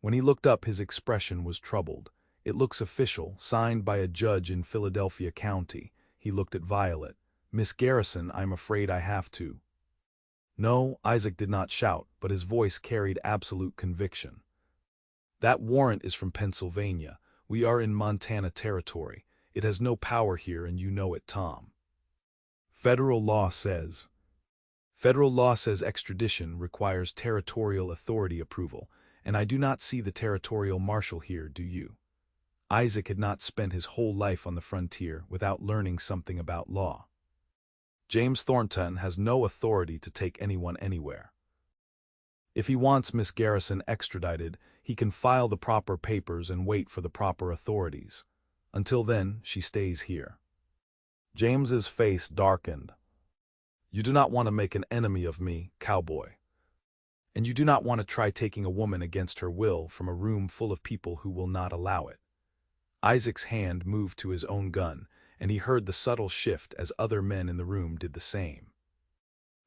When he looked up, his expression was troubled. "It looks official, signed by a judge in Philadelphia County." He looked at Violet. "Miss Garrison, I'm afraid I have to." "No," Isaac did not shout, but his voice carried absolute conviction. "That warrant is from Pennsylvania. We are in Montana territory. It has no power here, and you know it, Tom." Federal law says extradition requires territorial authority approval, and I do not see the territorial marshal here, do you? Isaac had not spent his whole life on the frontier without learning something about law. James Thornton has no authority to take anyone anywhere. If he wants Miss Garrison extradited, he can file the proper papers and wait for the proper authorities. Until then, she stays here. James's face darkened. "You do not want to make an enemy of me, Cowboy. And you do not want to try taking a woman against her will from a room full of people who will not allow it." Isaac's hand moved to his own gun, and he heard the subtle shift as other men in the room did the same.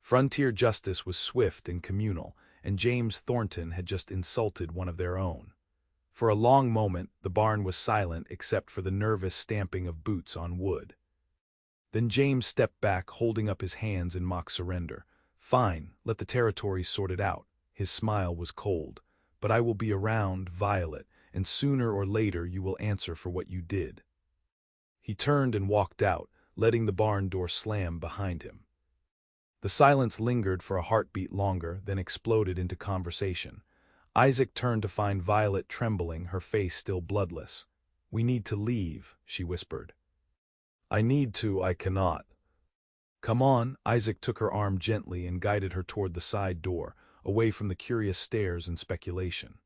Frontier justice was swift and communal, and James Thornton had just insulted one of their own. For a long moment, the barn was silent except for the nervous stamping of boots on wood. Then James stepped back, holding up his hands in mock surrender. Fine, let the territories sort it out. His smile was cold. But I will be around, Violet, and sooner or later you will answer for what you did. He turned and walked out, letting the barn door slam behind him. The silence lingered for a heartbeat longer, then exploded into conversation. Isaac turned to find Violet trembling, her face still bloodless. "We need to leave," she whispered. "I need to, I cannot." "Come on." Isaac took her arm gently and guided her toward the side door, away from the curious stares and speculation.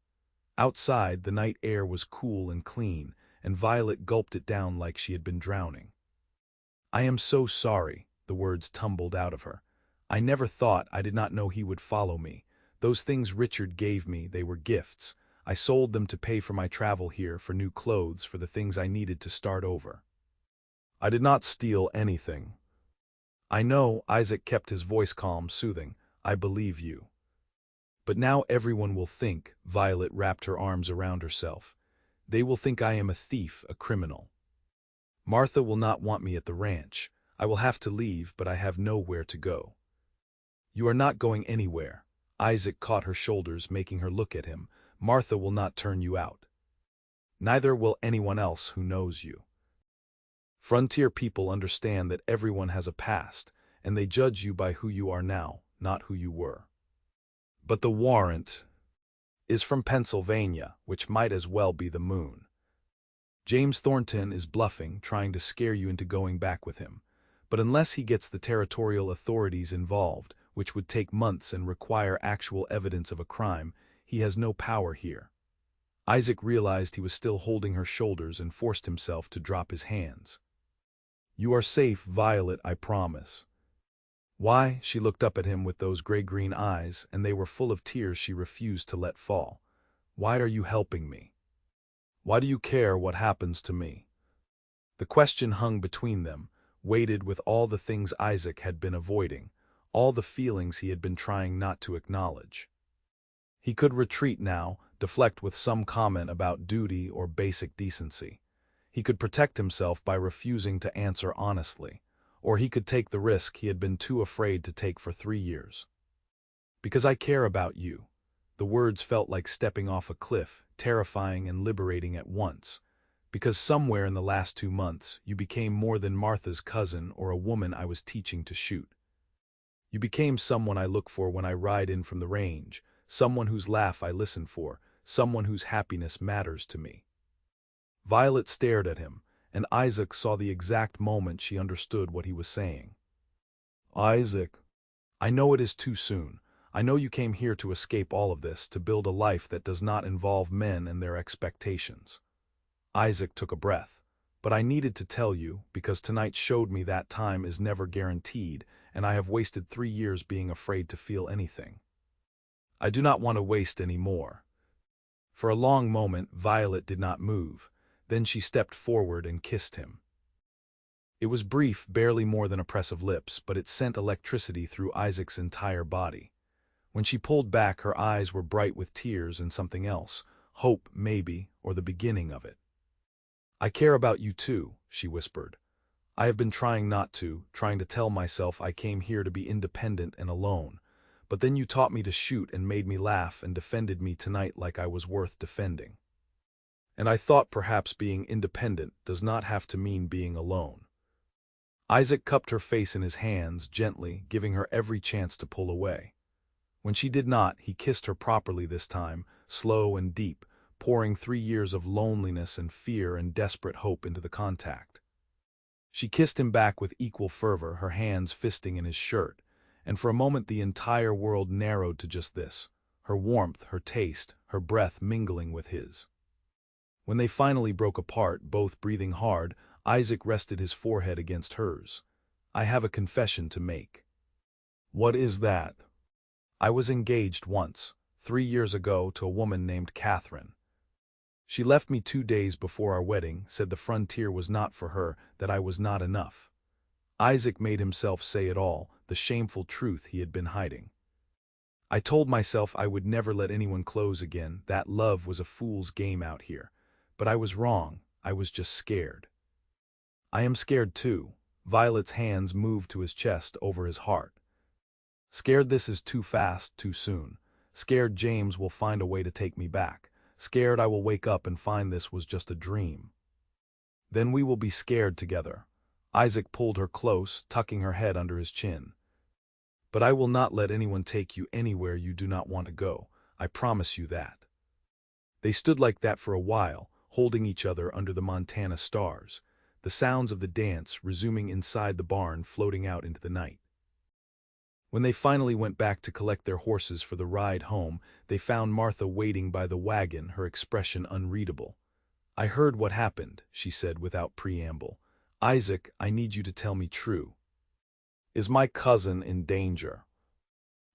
Outside, the night air was cool and clean, and Violet gulped it down like she had been drowning. "I am so sorry," the words tumbled out of her. "I never thought, I did not know he would follow me. Those things Richard gave me, they were gifts. I sold them to pay for my travel here, for new clothes, for the things I needed to start over." "I did not steal anything." "I know," Isaac kept his voice calm, soothing. "I believe you." "But now everyone will think," Violet wrapped her arms around herself. "They will think I am a thief, a criminal. Martha will not want me at the ranch. I will have to leave, but I have nowhere to go." "You are not going anywhere." Isaac caught her shoulders, making her look at him. "Martha will not turn you out. Neither will anyone else who knows you. Frontier people understand that everyone has a past, and they judge you by who you are now, not who you were. But the warrant is from Pennsylvania, which might as well be the moon. James Thornton is bluffing, trying to scare you into going back with him. But unless he gets the territorial authorities involved, which would take months and require actual evidence of a crime, he has no power here." Isaac realized he was still holding her shoulders and forced himself to drop his hands. "You are safe, Violet, I promise." "Why?" She looked up at him with those gray-green eyes, and they were full of tears she refused to let fall. "Why are you helping me? Why do you care what happens to me?" The question hung between them, weighted with all the things Isaac had been avoiding, all the feelings he had been trying not to acknowledge. He could retreat now, deflect with some comment about duty or basic decency. He could protect himself by refusing to answer honestly, or he could take the risk he had been too afraid to take for 3 years. "Because I care about you." The words felt like stepping off a cliff, terrifying and liberating at once. "Because somewhere in the last 2 months, you became more than Martha's cousin or a woman I was teaching to shoot. You became someone I look for when I ride in from the range, someone whose laugh I listen for, someone whose happiness matters to me." Violet stared at him, and Isaac saw the exact moment she understood what he was saying. "Isaac, I know it is too soon. I know you came here to escape all of this, to build a life that does not involve men and their expectations." Isaac took a breath. "But I needed to tell you, because tonight showed me that time is never guaranteed, and I have wasted 3 years being afraid to feel anything. I do not want to waste any more." For a long moment, Violet did not move. Then she stepped forward and kissed him. It was brief, barely more than a press of lips, but it sent electricity through Isaac's entire body. When she pulled back, her eyes were bright with tears and something else, hope maybe, or the beginning of it. "I care about you too," she whispered. "I have been trying not to, trying to tell myself I came here to be independent and alone. But then you taught me to shoot and made me laugh and defended me tonight like I was worth defending. And I thought perhaps being independent does not have to mean being alone." Isaac cupped her face in his hands, gently, giving her every chance to pull away. When she did not, he kissed her properly this time, slow and deep, pouring 3 years of loneliness and fear and desperate hope into the contact. She kissed him back with equal fervor, her hands fisting in his shirt, and for a moment the entire world narrowed to just this, her warmth, her taste, her breath mingling with his. When they finally broke apart, both breathing hard, Isaac rested his forehead against hers. "I have a confession to make." "What is that?" "I was engaged once, 3 years ago, to a woman named Catherine. She left me 2 days before our wedding, said the frontier was not for her, that I was not enough." Isaac made himself say it all, the shameful truth he had been hiding. "I told myself I would never let anyone close again, that love was a fool's game out here. But I was wrong, I was just scared." "I am scared too." Violet's hands moved to his chest over his heart. Scared this is too fast, too soon. Scared James will find a way to take me back. Scared I will wake up and find this was just a dream. Then we will be scared together. Isaac pulled her close, tucking her head under his chin. But I will not let anyone take you anywhere you do not want to go. I promise you that. They stood like that for a while, holding each other under the Montana stars, the sounds of the dance resuming inside the barn floating out into the night. When they finally went back to collect their horses for the ride home, they found Martha waiting by the wagon, her expression unreadable. I heard what happened, she said without preamble. Isaac, I need you to tell me true. Is my cousin in danger?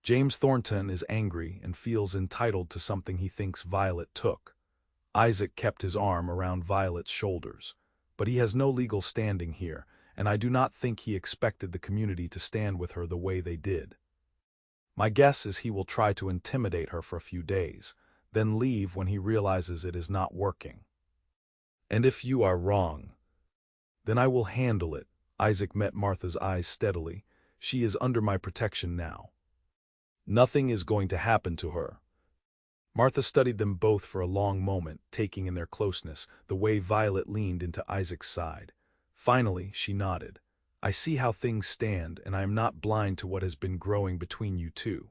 James Thornton is angry and feels entitled to something he thinks Violet took. Isaac kept his arm around Violet's shoulders. But he has no legal standing here, and I do not think he expected the community to stand with her the way they did. My guess is he will try to intimidate her for a few days, then leave when he realizes it is not working. And if you are wrong, then I will handle it. Isaac met Martha's eyes steadily. She is under my protection now. Nothing is going to happen to her. Martha studied them both for a long moment, taking in their closeness, the way Violet leaned into Isaac's side. Finally, she nodded. I see how things stand, and I am not blind to what has been growing between you two.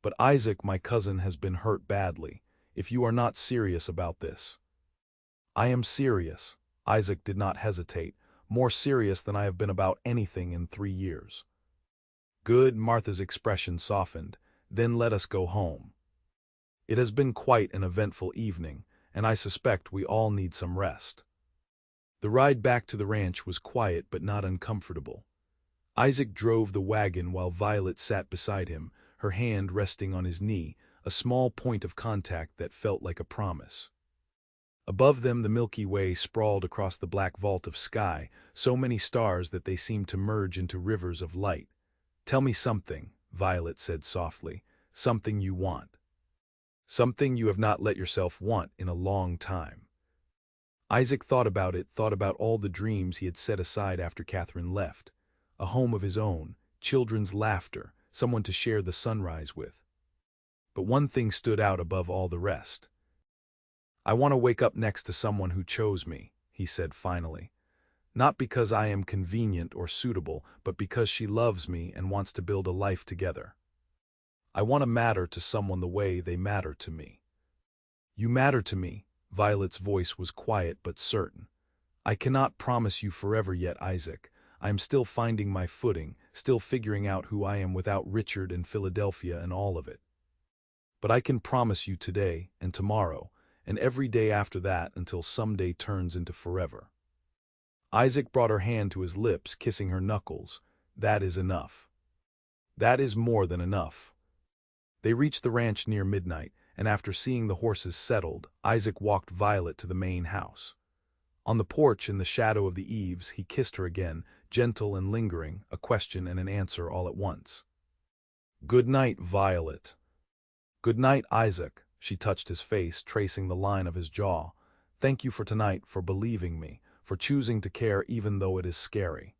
But Isaac, my cousin, has been hurt badly, if you are not serious about this. I am serious. Isaac did not hesitate, more serious than I have been about anything in 3 years. Good, Martha's expression softened. Then let us go home. It has been quite an eventful evening, and I suspect we all need some rest. The ride back to the ranch was quiet but not uncomfortable. Isaac drove the wagon while Violet sat beside him, her hand resting on his knee, a small point of contact that felt like a promise. Above them the Milky Way sprawled across the black vault of sky, so many stars that they seemed to merge into rivers of light. Tell me something, Violet said softly, something you want. Something you have not let yourself want in a long time. Isaac thought about it, thought about all the dreams he had set aside after Catherine left. A home of his own, children's laughter, someone to share the sunrise with. But one thing stood out above all the rest. I want to wake up next to someone who chose me, he said finally. Not because I am convenient or suitable, but because she loves me and wants to build a life together. I want to matter to someone the way they matter to me. You matter to me, Violet's voice was quiet but certain. I cannot promise you forever yet, Isaac. I am still finding my footing, still figuring out who I am without Richard and Philadelphia and all of it. But I can promise you today and tomorrow, and every day after that until someday turns into forever. Isaac brought her hand to his lips, kissing her knuckles. That is enough. That is more than enough. They reached the ranch near midnight, and after seeing the horses settled, Isaac walked Violet to the main house. On the porch in the shadow of the eaves, he kissed her again, gentle and lingering, a question and an answer all at once. Good night, Violet. Good night, Isaac. She touched his face, tracing the line of his jaw. Thank you for tonight, for believing me, for choosing to care even though it is scary.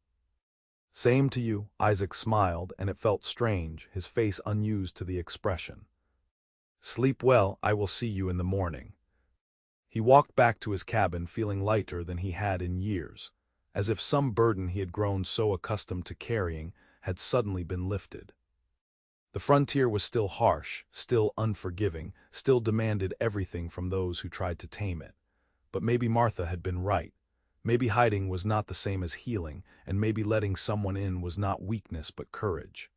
Same to you, Isaac smiled, and it felt strange, his face unused to the expression. Sleep well, I will see you in the morning. He walked back to his cabin feeling lighter than he had in years, as if some burden he had grown so accustomed to carrying had suddenly been lifted. The frontier was still harsh, still unforgiving, still demanded everything from those who tried to tame it. But maybe Martha had been right. Maybe hiding was not the same as healing, and maybe letting someone in was not weakness but courage.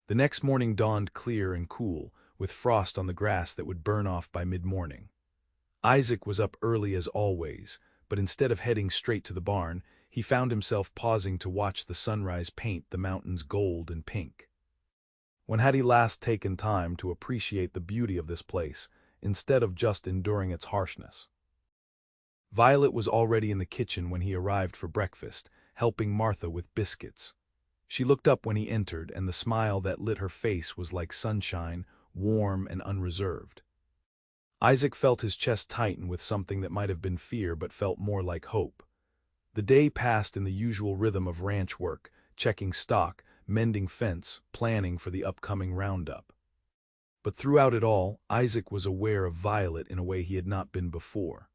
The next morning dawned clear and cool, with frost on the grass that would burn off by mid-morning. Isaac was up early as always, but instead of heading straight to the barn, he found himself pausing to watch the sunrise paint the mountains gold and pink. When had he last taken time to appreciate the beauty of this place, instead of just enduring its harshness? Violet was already in the kitchen when he arrived for breakfast, helping Martha with biscuits. She looked up when he entered, and the smile that lit her face was like sunshine, warm and unreserved. Isaac felt his chest tighten with something that might have been fear but felt more like hope. The day passed in the usual rhythm of ranch work, checking stock, mending fence, planning for the upcoming roundup. But throughout it all, Isaac was aware of Violet in a way he had not been before.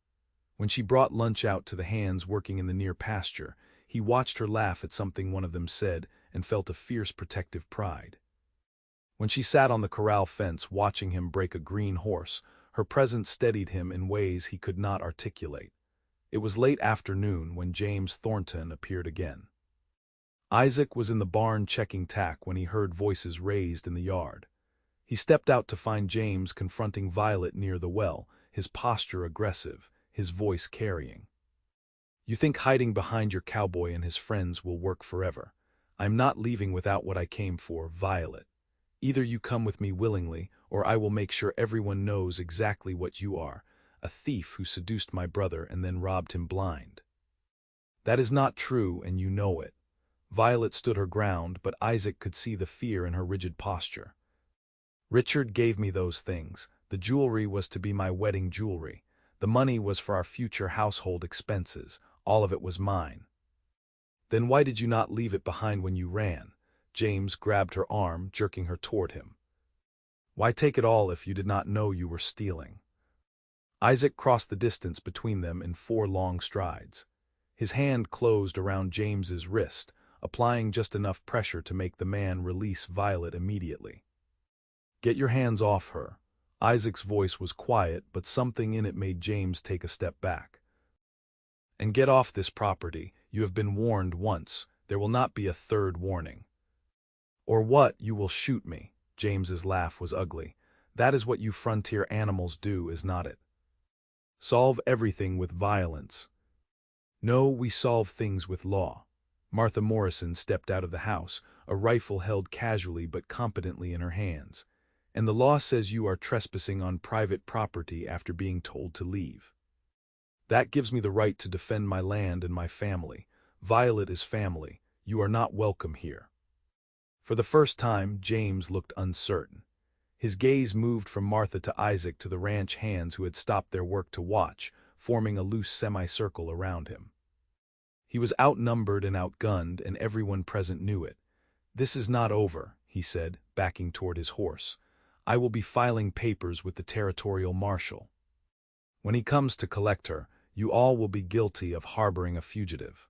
When she brought lunch out to the hands working in the near pasture, he watched her laugh at something one of them said and felt a fierce protective pride. When she sat on the corral fence watching him break a green horse, her presence steadied him in ways he could not articulate. It was late afternoon when James Thornton appeared again. Isaac was in the barn checking tack when he heard voices raised in the yard. He stepped out to find James confronting Violet near the well, his posture aggressive, his voice carrying. "You think hiding behind your cowboy and his friends will work forever. I'm not leaving without what I came for, Violet. Either you come with me willingly, or I will make sure everyone knows exactly what you are, a thief who seduced my brother and then robbed him blind." "That is not true, and you know it." Violet stood her ground, but Isaac could see the fear in her rigid posture. "Richard gave me those things. The jewelry was to be my wedding jewelry. The money was for our future household expenses. All of it was mine." "Then why did you not leave it behind when you ran?" James grabbed her arm, jerking her toward him. "Why take it all if you did not know you were stealing?" Isaac crossed the distance between them in 4 long strides. His hand closed around James's wrist, applying just enough pressure to make the man release Violet immediately. "Get your hands off her." Isaac's voice was quiet, but something in it made James take a step back. "And get off this property. You have been warned once. There will not be a third warning." "Or what? You will shoot me." James's laugh was ugly. "That is what you frontier animals do, is not it? Solve everything with violence." "No, we solve things with law." Martha Morrison stepped out of the house, a rifle held casually but competently in her hands. "And the law says you are trespassing on private property after being told to leave. That gives me the right to defend my land and my family. Violet is family. You are not welcome here." For the first time, James looked uncertain. His gaze moved from Martha to Isaac to the ranch hands who had stopped their work to watch, forming a loose semicircle around him. He was outnumbered and outgunned, and everyone present knew it. "This is not over," he said, backing toward his horse. "I will be filing papers with the territorial marshal. When he comes to collect her, you all will be guilty of harboring a fugitive.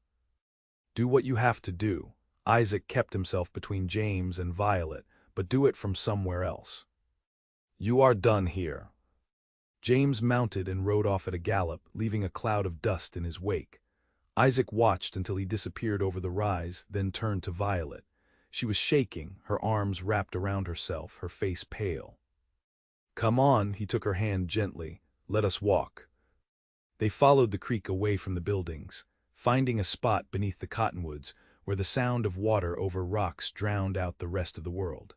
Do what you have to do." Isaac kept himself between James and Violet, "but do it from somewhere else. You are done here." James mounted and rode off at a gallop, leaving a cloud of dust in his wake. Isaac watched until he disappeared over the rise, then turned to Violet. She was shaking, her arms wrapped around herself, her face pale. "Come on," he took her hand gently. "Let us walk." They followed the creek away from the buildings, finding a spot beneath the cottonwoods where the sound of water over rocks drowned out the rest of the world.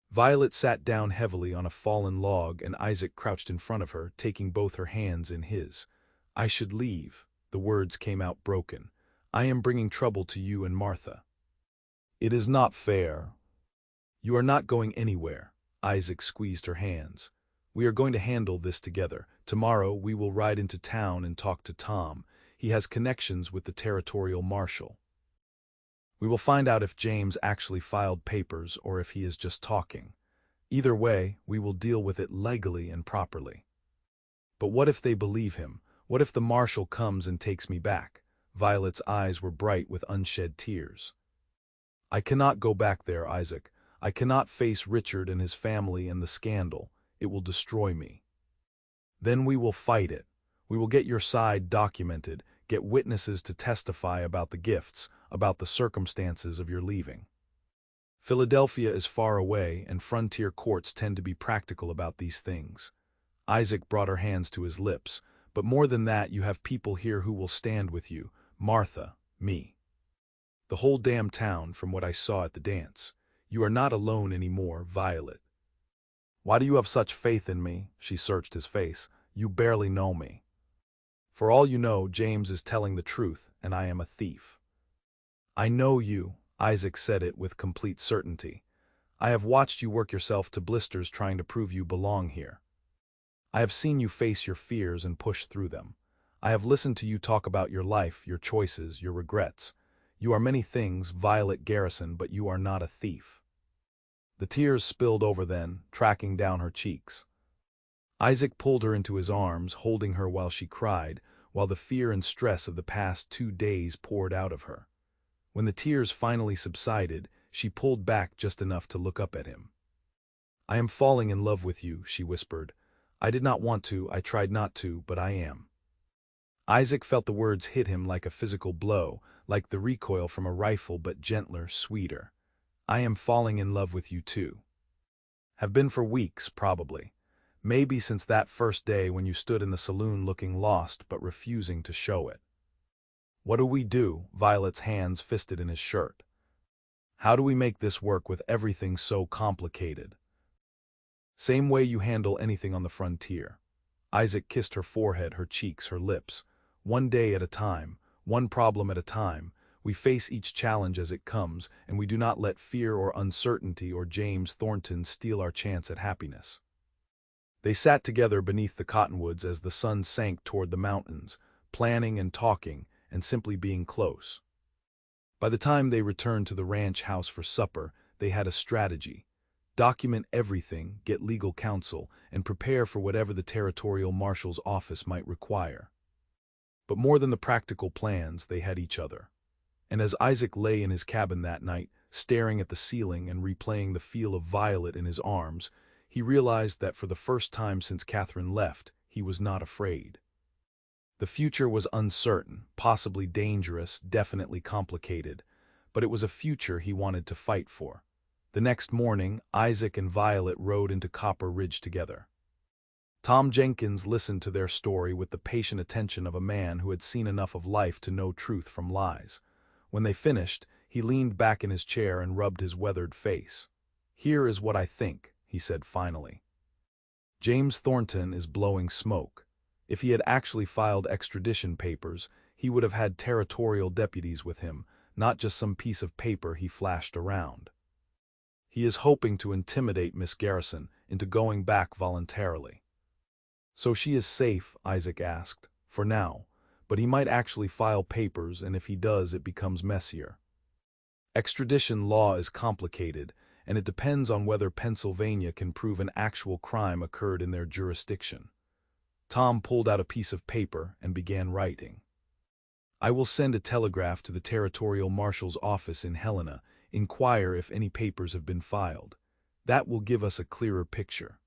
Violet sat down heavily on a fallen log and Isaac crouched in front of her, taking both her hands in his. "I should leave." The words came out broken. "I am bringing trouble to you and Martha." "It is not fair." "You are not going anywhere." Isaac squeezed her hands. "We are going to handle this together. Tomorrow we will ride into town and talk to Tom. He has connections with the territorial marshal. We will find out if James actually filed papers or if he is just talking. Either way, we will deal with it legally and properly." "But what if they believe him? What if the marshal comes and takes me back?" Violet's eyes were bright with unshed tears. "I cannot go back there, Isaac. I cannot face Richard and his family and the scandal. It will destroy me." "Then we will fight it. We will get your side documented, get witnesses to testify about the gifts, about the circumstances of your leaving. Philadelphia is far away, and frontier courts tend to be practical about these things." Isaac brought her hands to his lips. "But more than that, you have people here who will stand with you. Martha, me. The whole damn town, from what I saw at the dance. You are not alone anymore, Violet." "Why do you have such faith in me?" She searched his face. "You barely know me." "For all you know, James is telling the truth, and I am a thief." "I know you." Isaac said it with complete certainty. "I have watched you work yourself to blisters trying to prove you belong here. I have seen you face your fears and push through them. I have listened to you talk about your life, your choices, your regrets. You are many things, Violet Garrison, but you are not a thief." The tears spilled over then, tracking down her cheeks. Isaac pulled her into his arms, holding her while she cried, while the fear and stress of the past 2 days poured out of her. When the tears finally subsided, she pulled back just enough to look up at him. "I am falling in love with you," she whispered. "I did not want to, I tried not to, but I am." Isaac felt the words hit him like a physical blow, like the recoil from a rifle, but gentler, sweeter. "I am falling in love with you too. Have been for weeks, probably. Maybe since that first day when you stood in the saloon looking lost but refusing to show it." "What do we do?" Violet's hands fisted in his shirt. "How do we make this work with everything so complicated?" "Same way you handle anything on the frontier." Isaac kissed her forehead, her cheeks, her lips. "One day at a time, one problem at a time, we face each challenge as it comes, and we do not let fear or uncertainty or James Thornton steal our chance at happiness." They sat together beneath the cottonwoods as the sun sank toward the mountains, planning and talking, and simply being close. By the time they returned to the ranch house for supper, they had a strategy. Document everything, get legal counsel, and prepare for whatever the territorial marshal's office might require. But more than the practical plans, they had each other. And as Isaac lay in his cabin that night, staring at the ceiling and replaying the feel of Violet in his arms, he realized that for the first time since Catherine left, he was not afraid. The future was uncertain, possibly dangerous, definitely complicated, but it was a future he wanted to fight for. The next morning, Isaac and Violet rode into Copper Ridge together. Tom Jenkins listened to their story with the patient attention of a man who had seen enough of life to know truth from lies. When they finished, he leaned back in his chair and rubbed his weathered face. "Here is what I think," he said finally. "James Thornton is blowing smoke. If he had actually filed extradition papers, he would have had territorial deputies with him, not just some piece of paper he flashed around. He is hoping to intimidate Miss Garrison into going back voluntarily." "So she is safe?" Isaac asked. "For now. But he might actually file papers, and if he does, it becomes messier. Extradition law is complicated, and it depends on whether Pennsylvania can prove an actual crime occurred in their jurisdiction." Tom pulled out a piece of paper and began writing. "I will send a telegraph to the territorial marshal's office in Helena, inquire if any papers have been filed. That will give us a clearer picture."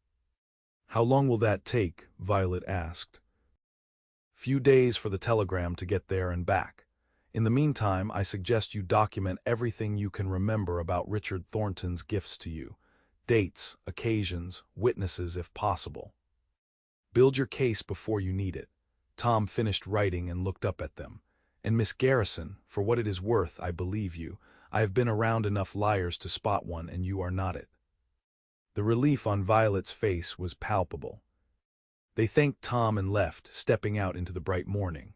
"How long will that take?" Violet asked. "Few days for the telegram to get there and back. In the meantime, I suggest you document everything you can remember about Richard Thornton's gifts to you. Dates, occasions, witnesses if possible. Build your case before you need it." Tom finished writing and looked up at them. "And Miss Garrison, for what it is worth, I believe you. I have been around enough liars to spot one, and you are not it." The relief on Violet's face was palpable. They thanked Tom and left, stepping out into the bright morning.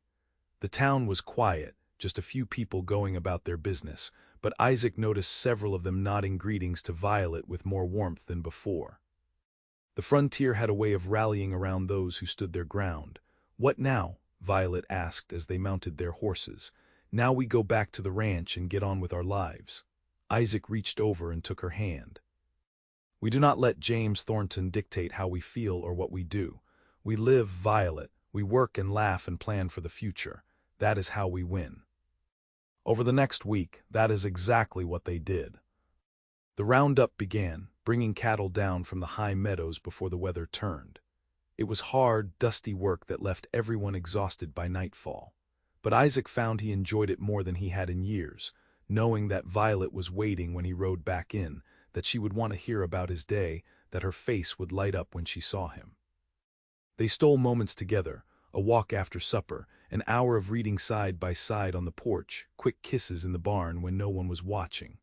The town was quiet, just a few people going about their business, but Isaac noticed several of them nodding greetings to Violet with more warmth than before. The frontier had a way of rallying around those who stood their ground. "What now?" Violet asked as they mounted their horses. "Now we go back to the ranch and get on with our lives." Isaac reached over and took her hand. "We do not let James Thornton dictate how we feel or what we do. We live, Violet. We work and laugh and plan for the future. That is how we win." Over the next week, that is exactly what they did. The roundup began, bringing cattle down from the high meadows before the weather turned. It was hard, dusty work that left everyone exhausted by nightfall. But Isaac found he enjoyed it more than he had in years, knowing that Violet was waiting when he rode back in, that she would want to hear about his day, that her face would light up when she saw him. They stole moments together, a walk after supper, an hour of reading side by side on the porch, quick kisses in the barn when no one was watching.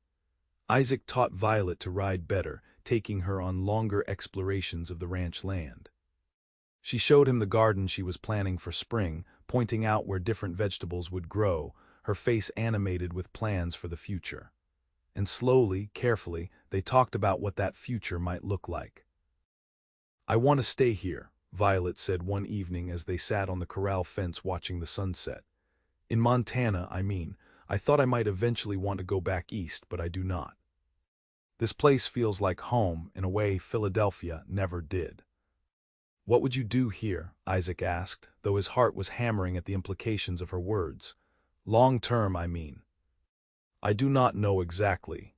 Isaac taught Violet to ride better, taking her on longer explorations of the ranch land. She showed him the garden she was planning for spring, pointing out where different vegetables would grow, her face animated with plans for the future. And slowly, carefully, they talked about what that future might look like. "I want to stay here," Violet said one evening as they sat on the corral fence watching the sunset. In Montana, I mean. I thought I might eventually want to go back east, but I do not. This place feels like home in a way Philadelphia never did. What would you do here? Isaac asked, though his heart was hammering at the implications of her words. Long term, I mean. I do not know exactly.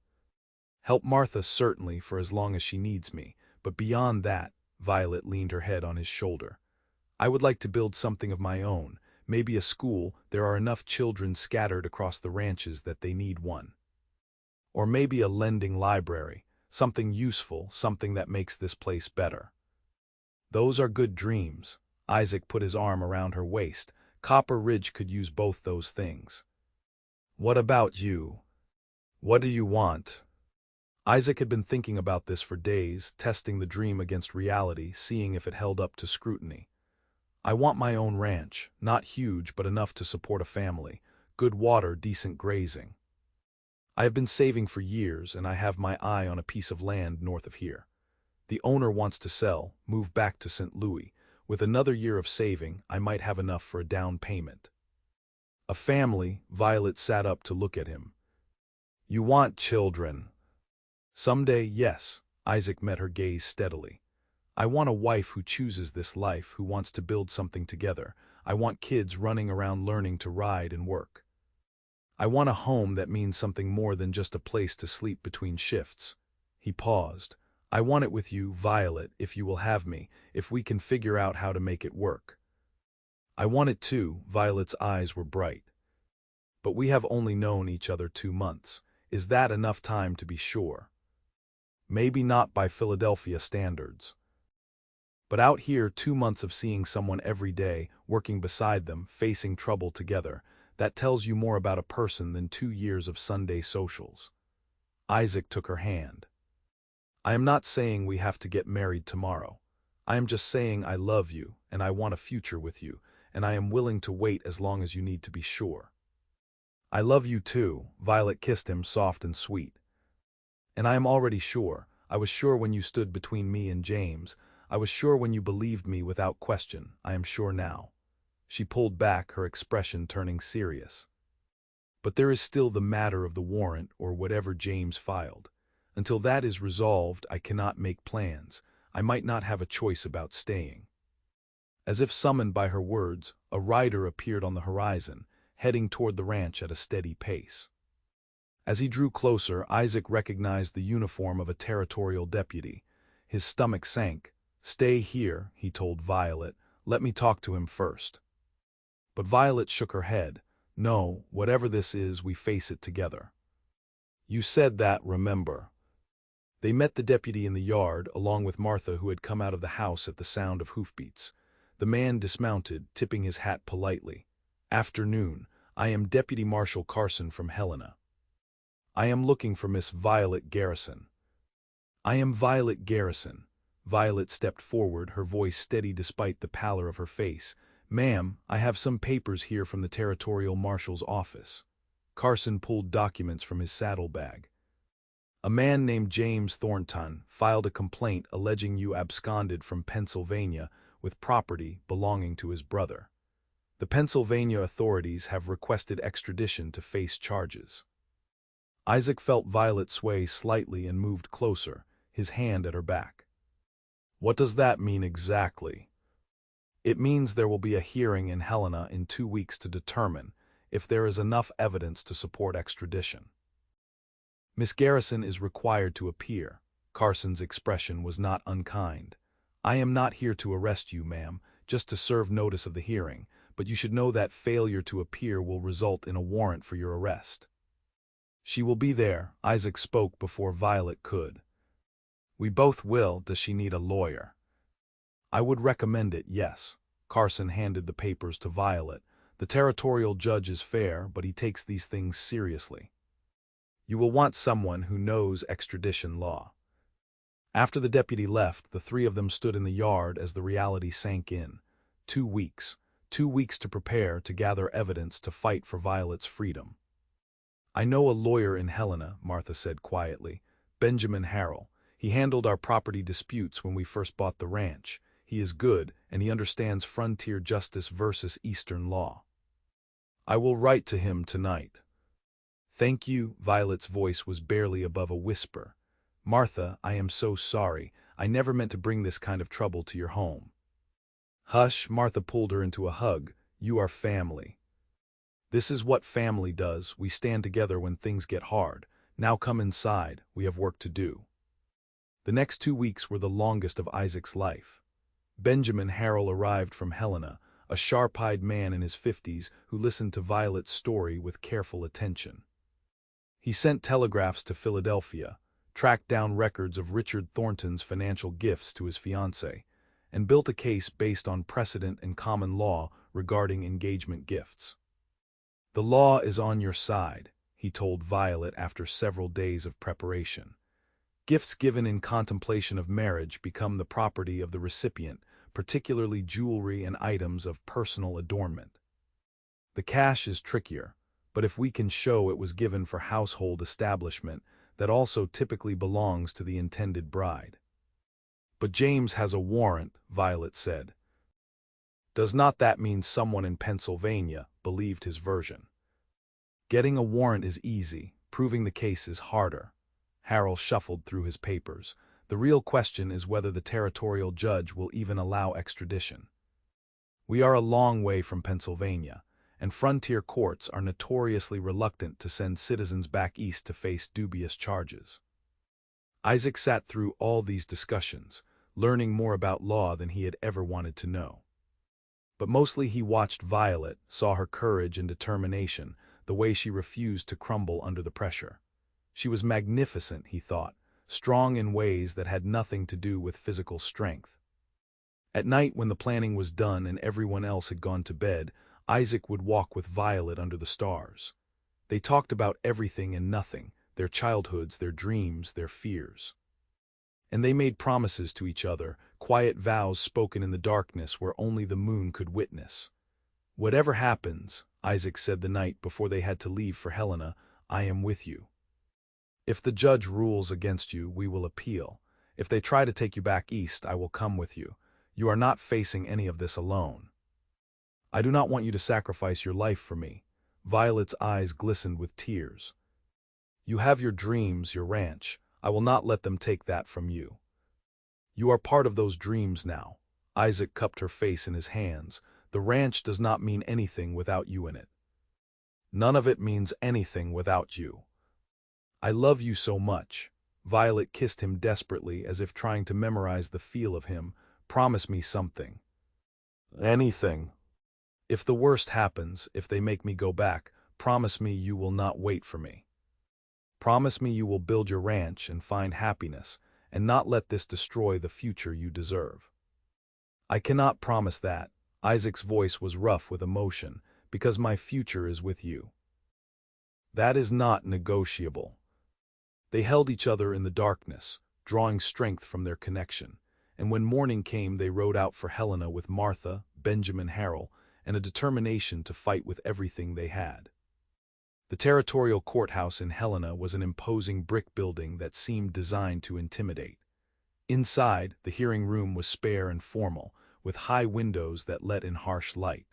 Help Martha certainly for as long as she needs me, but beyond that, Violet leaned her head on his shoulder. I would like to build something of my own, maybe a school. There are enough children scattered across the ranches that they need one. Or maybe a lending library, something useful, something that makes this place better. Those are good dreams. Isaac put his arm around her waist. Copper Ridge could use both those things. What about you? What do you want? Isaac had been thinking about this for days, testing the dream against reality, seeing if it held up to scrutiny. I want my own ranch, not huge but enough to support a family, good water, decent grazing. I have been saving for years and I have my eye on a piece of land north of here. The owner wants to sell, move back to St. Louis. With another year of saving, I might have enough for a down payment. A family. Violet sat up to look at him. You want children? Someday, yes. Isaac met her gaze steadily. I want a wife who chooses this life, who wants to build something together. I want kids running around learning to ride and work. I want a home that means something more than just a place to sleep between shifts. He paused. I want it with you, Violet, if you will have me, if we can figure out how to make it work. I want it too. Violet's eyes were bright. But we have only known each other 2 months. Is that enough time to be sure? Maybe not by Philadelphia standards. But out here, 2 months of seeing someone every day, working beside them, facing trouble together, that tells you more about a person than 2 years of Sunday socials. Isaac took her hand. I am not saying we have to get married tomorrow. I am just saying I love you, and I want a future with you, and I am willing to wait as long as you need to be sure. I love you too. Violet kissed him soft and sweet. And I am already sure. I was sure when you stood between me and James. I was sure when you believed me without question. I am sure now. She pulled back, her expression turning serious. But there is still the matter of the warrant or whatever James filed. Until that is resolved, I cannot make plans. I might not have a choice about staying. As if summoned by her words, a rider appeared on the horizon, heading toward the ranch at a steady pace. As he drew closer, Isaac recognized the uniform of a territorial deputy. His stomach sank. Stay here, he told Violet. Let me talk to him first. But Violet shook her head. No, whatever this is, we face it together. You said that, remember. They met the deputy in the yard, along with Martha, who had come out of the house at the sound of hoofbeats. The man dismounted, tipping his hat politely. Afternoon. I am Deputy Marshal Carson from Helena. I am looking for Miss Violet Garrison. I am Violet Garrison. Violet stepped forward, her voice steady despite the pallor of her face. Ma'am, I have some papers here from the Territorial Marshal's office. Carson pulled documents from his saddlebag. A man named James Thornton filed a complaint alleging you absconded from Pennsylvania with property belonging to his brother. The Pennsylvania authorities have requested extradition to face charges. Isaac felt Violet sway slightly and moved closer, his hand at her back. What does that mean exactly? It means there will be a hearing in Helena in 2 weeks to determine if there is enough evidence to support extradition. Miss Garrison is required to appear. Carson's expression was not unkind. I am not here to arrest you, ma'am, just to serve notice of the hearing, but you should know that failure to appear will result in a warrant for your arrest. She will be there. Isaac spoke before Violet could. We both will. Does she need a lawyer? I would recommend it, yes. Carson handed the papers to Violet. The territorial judge is fair, but he takes these things seriously. You will want someone who knows extradition law. After the deputy left, the 3 of them stood in the yard as the reality sank in. 2 weeks. 2 weeks to prepare, to gather evidence, to fight for Violet's freedom. I know a lawyer in Helena, Martha said quietly. Benjamin Harrell. He handled our property disputes when we first bought the ranch. He is good, and he understands frontier justice versus Eastern law. I will write to him tonight. Thank you. Violet's voice was barely above a whisper. Martha, I am so sorry. I never meant to bring this kind of trouble to your home. Hush, Martha pulled her into a hug. You are family. This is what family does. We stand together when things get hard. Now come inside. We have work to do. The next 2 weeks were the longest of Isaac's life. Benjamin Harrell arrived from Helena, a sharp-eyed man in his 50s who listened to Violet's story with careful attention. He sent telegraphs to Philadelphia, tracked down records of Richard Thornton's financial gifts to his fiancée, and built a case based on precedent and common law regarding engagement gifts. The law is on your side, he told Violet after several days of preparation. Gifts given in contemplation of marriage become the property of the recipient, particularly jewelry and items of personal adornment. The cash is trickier, but if we can show it was given for household establishment, that also typically belongs to the intended bride. But James has a warrant, Violet said. Does not that mean someone in Pennsylvania believed his version? Getting a warrant is easy, proving the case is harder. Harrell shuffled through his papers. The real question is whether the territorial judge will even allow extradition. We are a long way from Pennsylvania, and frontier courts are notoriously reluctant to send citizens back east to face dubious charges. Isaac sat through all these discussions, learning more about law than he had ever wanted to know. But mostly he watched Violet, saw her courage and determination, the way she refused to crumble under the pressure. She was magnificent, he thought, strong in ways that had nothing to do with physical strength. At night, when the planning was done and everyone else had gone to bed, Isaac would walk with Violet under the stars. They talked about everything and nothing, their childhoods, their dreams, their fears. And they made promises to each other, quiet vows spoken in the darkness where only the moon could witness. Whatever happens, Isaac said the night before they had to leave for Helena, I am with you. If the judge rules against you, we will appeal. If they try to take you back east, I will come with you. You are not facing any of this alone. I do not want you to sacrifice your life for me. Violet's eyes glistened with tears. You have your dreams, your ranch. I will not let them take that from you. You are part of those dreams now. Isaac cupped her face in his hands. The ranch does not mean anything without you in it. None of it means anything without you. I love you so much. Violet kissed him desperately as if trying to memorize the feel of him. Promise me something. Anything. If the worst happens, if they make me go back, promise me you will not wait for me. Promise me you will build your ranch and find happiness, and not let this destroy the future you deserve. I cannot promise that. Isaac's voice was rough with emotion, because my future is with you. That is not negotiable. They held each other in the darkness, drawing strength from their connection, and when morning came they rode out for Helena with Martha, Benjamin Harrell, and a determination to fight with everything they had. The territorial courthouse in Helena was an imposing brick building that seemed designed to intimidate. Inside, the hearing room was spare and formal, with high windows that let in harsh light.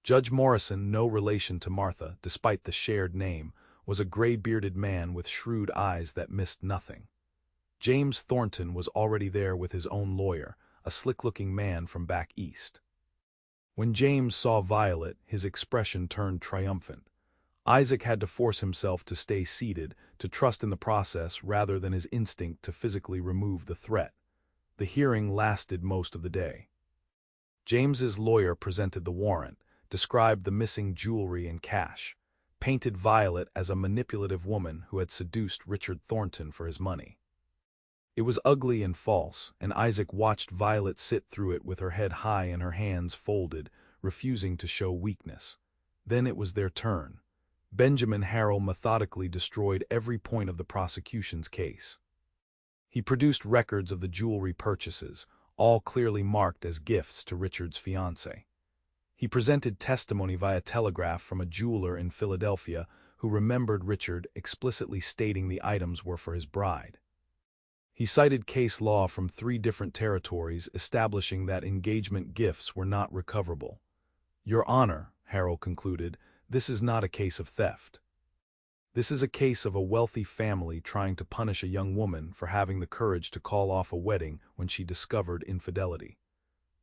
Judge Morrison, no relation to Martha, despite the shared name, was a gray-bearded man with shrewd eyes that missed nothing. James Thornton was already there with his own lawyer, a slick-looking man from back east. When James saw Violet, his expression turned triumphant. Isaac had to force himself to stay seated, to trust in the process rather than his instinct to physically remove the threat. The hearing lasted most of the day. James's lawyer presented the warrant, described the missing jewelry and cash, painted Violet as a manipulative woman who had seduced Richard Thornton for his money. It was ugly and false, and Isaac watched Violet sit through it with her head high and her hands folded, refusing to show weakness. Then it was their turn. Benjamin Harrell methodically destroyed every point of the prosecution's case. He produced records of the jewelry purchases, all clearly marked as gifts to Richard's fiancée. He presented testimony via telegraph from a jeweler in Philadelphia who remembered Richard explicitly stating the items were for his bride. He cited case law from 3 different territories establishing that engagement gifts were not recoverable. Your Honor, Harrell concluded, this is not a case of theft. This is a case of a wealthy family trying to punish a young woman for having the courage to call off a wedding when she discovered infidelity.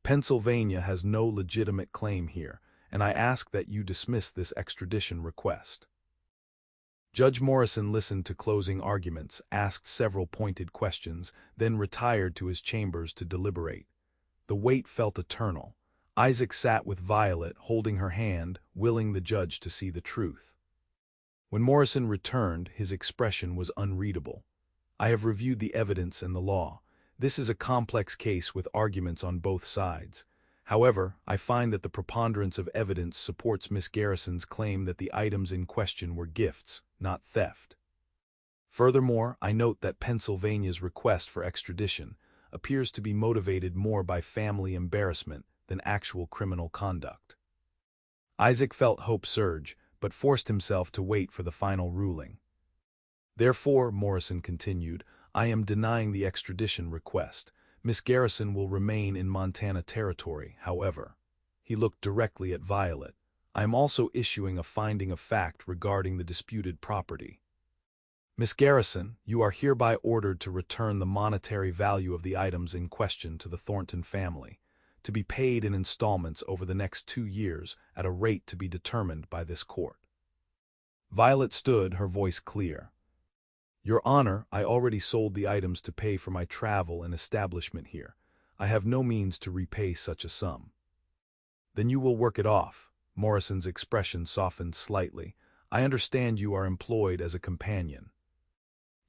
Pennsylvania has no legitimate claim here, and I ask that you dismiss this extradition request. Judge Morrison listened to closing arguments, asked several pointed questions, then retired to his chambers to deliberate. The wait felt eternal. Isaac sat with Violet, holding her hand, willing the judge to see the truth. When Morrison returned, his expression was unreadable. I have reviewed the evidence and the law. This is a complex case with arguments on both sides. However, I find that the preponderance of evidence supports Miss Garrison's claim that the items in question were gifts, not theft. Furthermore, I note that Pennsylvania's request for extradition appears to be motivated more by family embarrassment than actual criminal conduct. Isaac felt hope surge, but forced himself to wait for the final ruling. Therefore, Morrison continued, I am denying the extradition request. Miss Garrison will remain in Montana Territory, however. He looked directly at Violet. I am also issuing a finding of fact regarding the disputed property. Miss Garrison, you are hereby ordered to return the monetary value of the items in question to the Thornton family, to be paid in installments over the next 2 years at a rate to be determined by this court. Violet stood, her voice clear. Your Honor, I already sold the items to pay for my travel and establishment here. I have no means to repay such a sum. Then you will work it off. Morrison's expression softened slightly. I understand you are employed as a companion.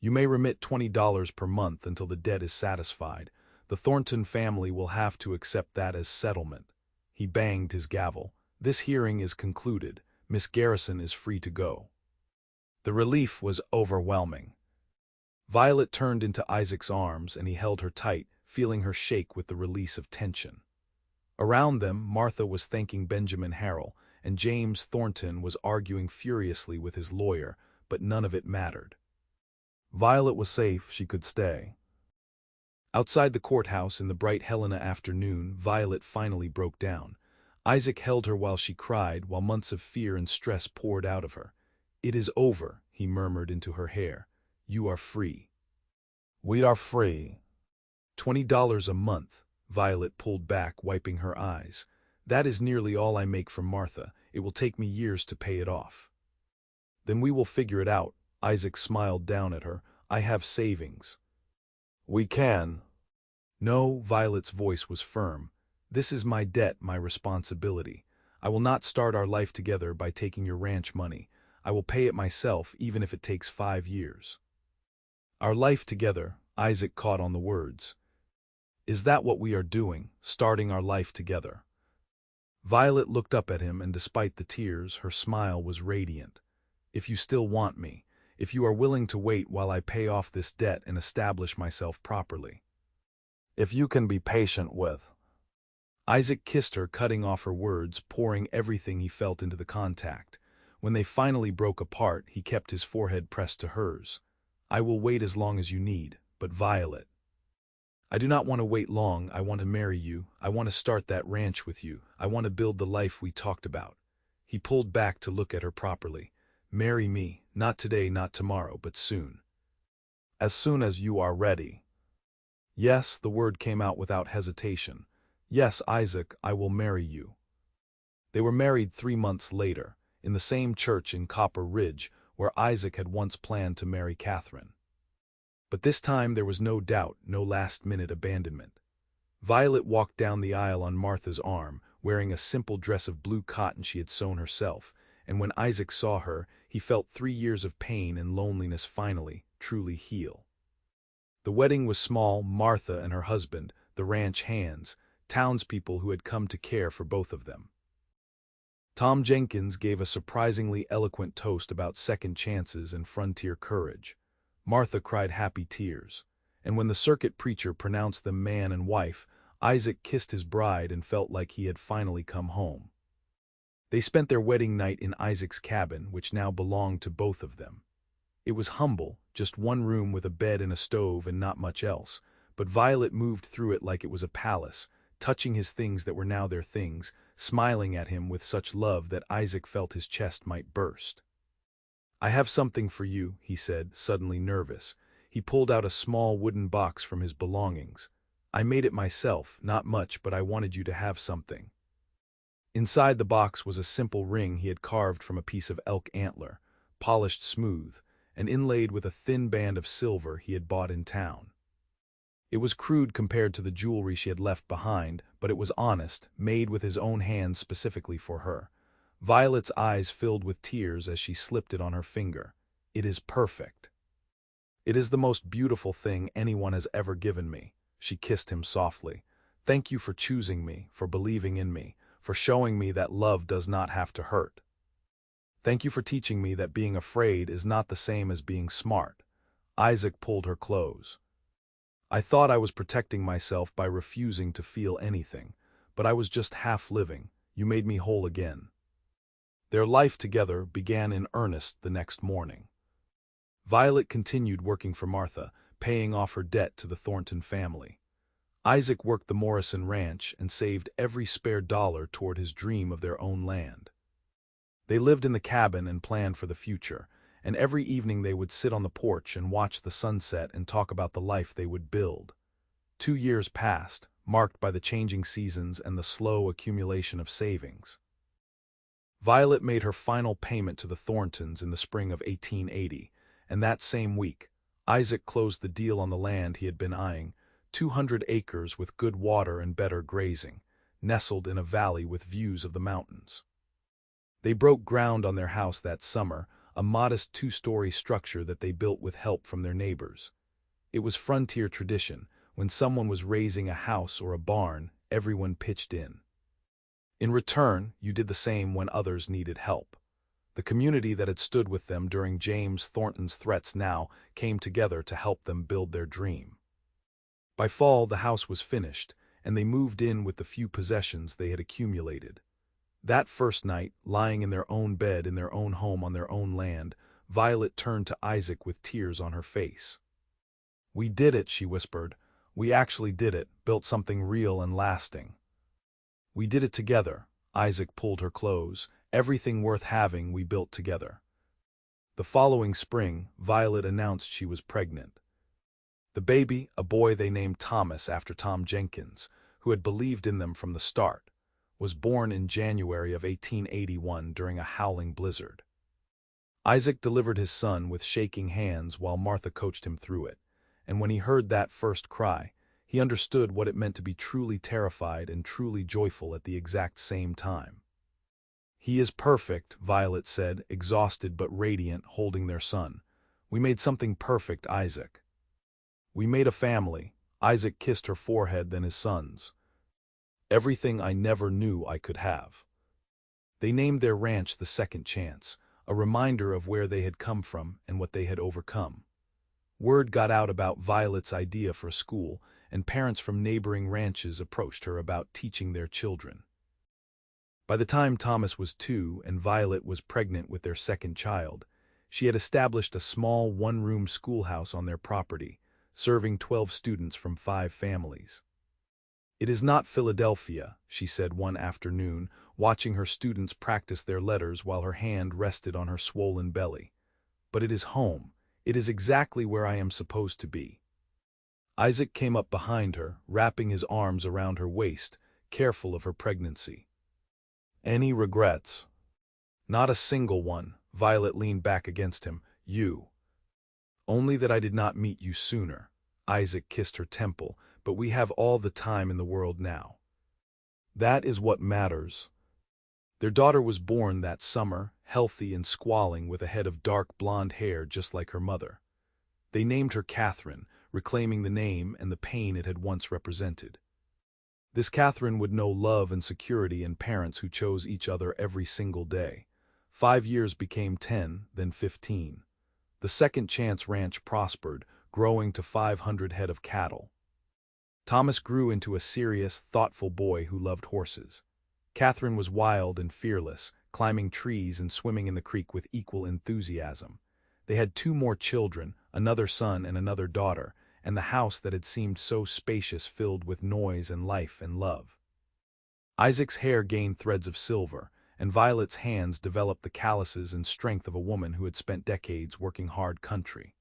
You may remit $20 per month until the debt is satisfied. The Thornton family will have to accept that as settlement. He banged his gavel. This hearing is concluded. Miss Garrison is free to go. The relief was overwhelming. Violet turned into Isaac's arms and he held her tight, feeling her shake with the release of tension. Around them, Martha was thanking Benjamin Harrell, and James Thornton was arguing furiously with his lawyer, but none of it mattered. Violet was safe, she could stay. Outside the courthouse in the bright Helena afternoon, Violet finally broke down. Isaac held her while she cried, while months of fear and stress poured out of her. It is over, he murmured into her hair. You are free. We are free. $20 a month. Violet pulled back, wiping her eyes. That is nearly all I make from Martha. It will take me years to pay it off. Then we will figure it out. Isaac smiled down at her. I have savings. We can. No, Violet's voice was firm. This is my debt, my responsibility. I will not start our life together by taking your ranch money. I will pay it myself, even if it takes 5 years. Our life together, Isaac caught on the words. Is that what we are doing, starting our life together? Violet looked up at him, and despite the tears, her smile was radiant. If you still want me, if you are willing to wait while I pay off this debt and establish myself properly. If you can be patient with. Isaac kissed her, cutting off her words, pouring everything he felt into the contact. When they finally broke apart, he kept his forehead pressed to hers. I will wait as long as you need, but Violet. I do not want to wait long. I want to marry you. I want to start that ranch with you. I want to build the life we talked about. He pulled back to look at her properly. Marry me, not today, not tomorrow, but soon. As soon as you are ready. Yes, the word came out without hesitation. Yes, Isaac, I will marry you. They were married 3 months later, in the same church in Copper Ridge, where Isaac had once planned to marry Catherine. But this time there was no doubt, no last-minute abandonment. Violet walked down the aisle on Martha's arm, wearing a simple dress of blue cotton she had sewn herself, and when Isaac saw her, he felt 3 years of pain and loneliness finally, truly heal. The wedding was small. Martha and her husband, the ranch hands, townspeople who had come to care for both of them. Tom Jenkins gave a surprisingly eloquent toast about second chances and frontier courage. Martha cried happy tears, and when the circuit preacher pronounced them man and wife, Isaac kissed his bride and felt like he had finally come home. They spent their wedding night in Isaac's cabin, which now belonged to both of them. It was humble, just one room with a bed and a stove and not much else, but Violet moved through it like it was a palace, touching his things that were now their things, smiling at him with such love that Isaac felt his chest might burst. "I have something for you," he said, suddenly nervous. He pulled out a small wooden box from his belongings. "I made it myself, not much, but I wanted you to have something." Inside the box was a simple ring he had carved from a piece of elk antler, polished smooth, and inlaid with a thin band of silver he had bought in town. It was crude compared to the jewelry she had left behind, but it was honest, made with his own hands specifically for her. Violet's eyes filled with tears as she slipped it on her finger. "It is perfect. It is the most beautiful thing anyone has ever given me." She kissed him softly. "Thank you for choosing me, for believing in me, for showing me that love does not have to hurt. Thank you for teaching me that being afraid is not the same as being smart." Isaac pulled her close. "I thought I was protecting myself by refusing to feel anything, but I was just half living. You made me whole again." Their life together began in earnest the next morning. Violet continued working for Martha, paying off her debt to the Thornton family. Isaac worked the Morrison Ranch and saved every spare dollar toward his dream of their own land. They lived in the cabin and planned for the future, and every evening they would sit on the porch and watch the sunset and talk about the life they would build. 2 years passed, marked by the changing seasons and the slow accumulation of savings. Violet made her final payment to the Thorntons in the spring of 1880, and that same week, Isaac closed the deal on the land he had been eyeing, 200 acres with good water and better grazing, nestled in a valley with views of the mountains. They broke ground on their house that summer, a modest 2-story structure that they built with help from their neighbors. It was frontier tradition. When someone was raising a house or a barn, everyone pitched in. In return, you did the same when others needed help. The community that had stood with them during James Thornton's threats now came together to help them build their dream. By fall, the house was finished, and they moved in with the few possessions they had accumulated. That first night, lying in their own bed in their own home on their own land, Violet turned to Isaac with tears on her face. "We did it," she whispered. "We actually did it, built something real and lasting." "We did it together." Isaac pulled her close. "Everything worth having we built together." The following spring, Violet announced she was pregnant. The baby, a boy they named Thomas after Tom Jenkins, who had believed in them from the start, was born in January of 1881 during a howling blizzard. Isaac delivered his son with shaking hands while Martha coached him through it, and when he heard that first cry, he understood what it meant to be truly terrified and truly joyful at the exact same time. "He is perfect," Violet said, exhausted but radiant, holding their son. "We made something perfect, Isaac. We made a family." Isaac kissed her forehead, then his son's. "Everything I never knew I could have." They named their ranch the Second Chance, a reminder of where they had come from and what they had overcome. Word got out about Violet's idea for a school, and parents from neighboring ranches approached her about teaching their children. By the time Thomas was 2 and Violet was pregnant with their second child, she had established a small one-room schoolhouse on their property, serving 12 students from 5 families. "It is not Philadelphia," she said one afternoon, watching her students practice their letters while her hand rested on her swollen belly. "But it is home. It is exactly where I am supposed to be." Isaac came up behind her, wrapping his arms around her waist, careful of her pregnancy. "Any regrets?" "Not a single one." Violet leaned back against him. "You." "Only that I did not meet you sooner." Isaac kissed her temple. "But we have all the time in the world now. That is what matters." Their daughter was born that summer, healthy and squalling with a head of dark blonde hair just like her mother. They named her Catherine, reclaiming the name and the pain it had once represented. This Catherine would know love and security in parents who chose each other every single day. 5 years became 10, then 15. The Second Chance Ranch prospered, growing to 500 head of cattle. Thomas grew into a serious, thoughtful boy who loved horses. Catherine was wild and fearless, climbing trees and swimming in the creek with equal enthusiasm. They had 2 more children, another son and another daughter, and the house that had seemed so spacious filled with noise and life and love. Isaac's hair gained threads of silver, and Violet's hands developed the calluses and strength of a woman who had spent decades working hard country.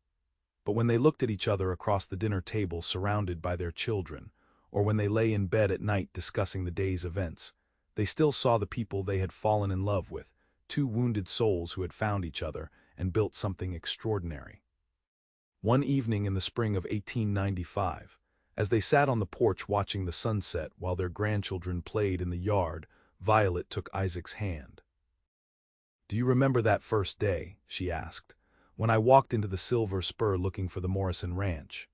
But when they looked at each other across the dinner table surrounded by their children, or when they lay in bed at night discussing the day's events, they still saw the people they had fallen in love with, 2 wounded souls who had found each other and built something extraordinary. One evening in the spring of 1895, as they sat on the porch watching the sunset while their grandchildren played in the yard, Violet took Isaac's hand. "Do you remember that first day," she asked, "when I walked into the Silver Spur looking for the Morrison Ranch?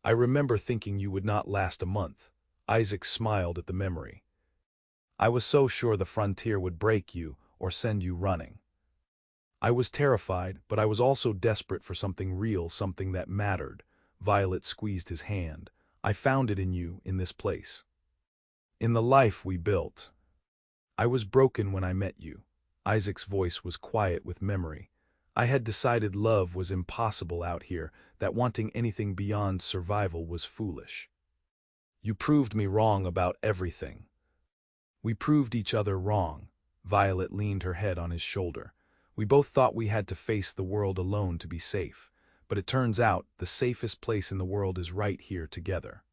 I remember thinking you would not last a month." Isaac smiled at the memory. "I was so sure the frontier would break you or send you running. I was terrified, but I was also desperate for something real, something that mattered." Violet squeezed his hand. "I found it in you, in this place. In the life we built. I was broken when I met you." Isaac's voice was quiet with memory. "I had decided love was impossible out here, that wanting anything beyond survival was foolish. You proved me wrong about everything." "We proved each other wrong." Violet leaned her head on his shoulder. "We both thought we had to face the world alone to be safe. But it turns out the safest place in the world is right here together."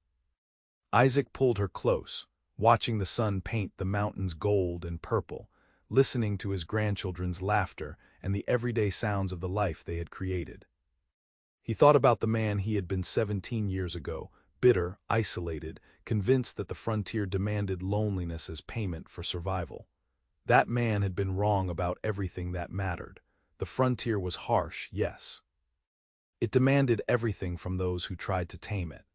Isaac pulled her close, watching the sun paint the mountains gold and purple, listening to his grandchildren's laughter and the everyday sounds of the life they had created. He thought about the man he had been 17 years ago, bitter, isolated, convinced that the frontier demanded loneliness as payment for survival. That man had been wrong about everything that mattered. The frontier was harsh, yes. It demanded everything from those who tried to tame it,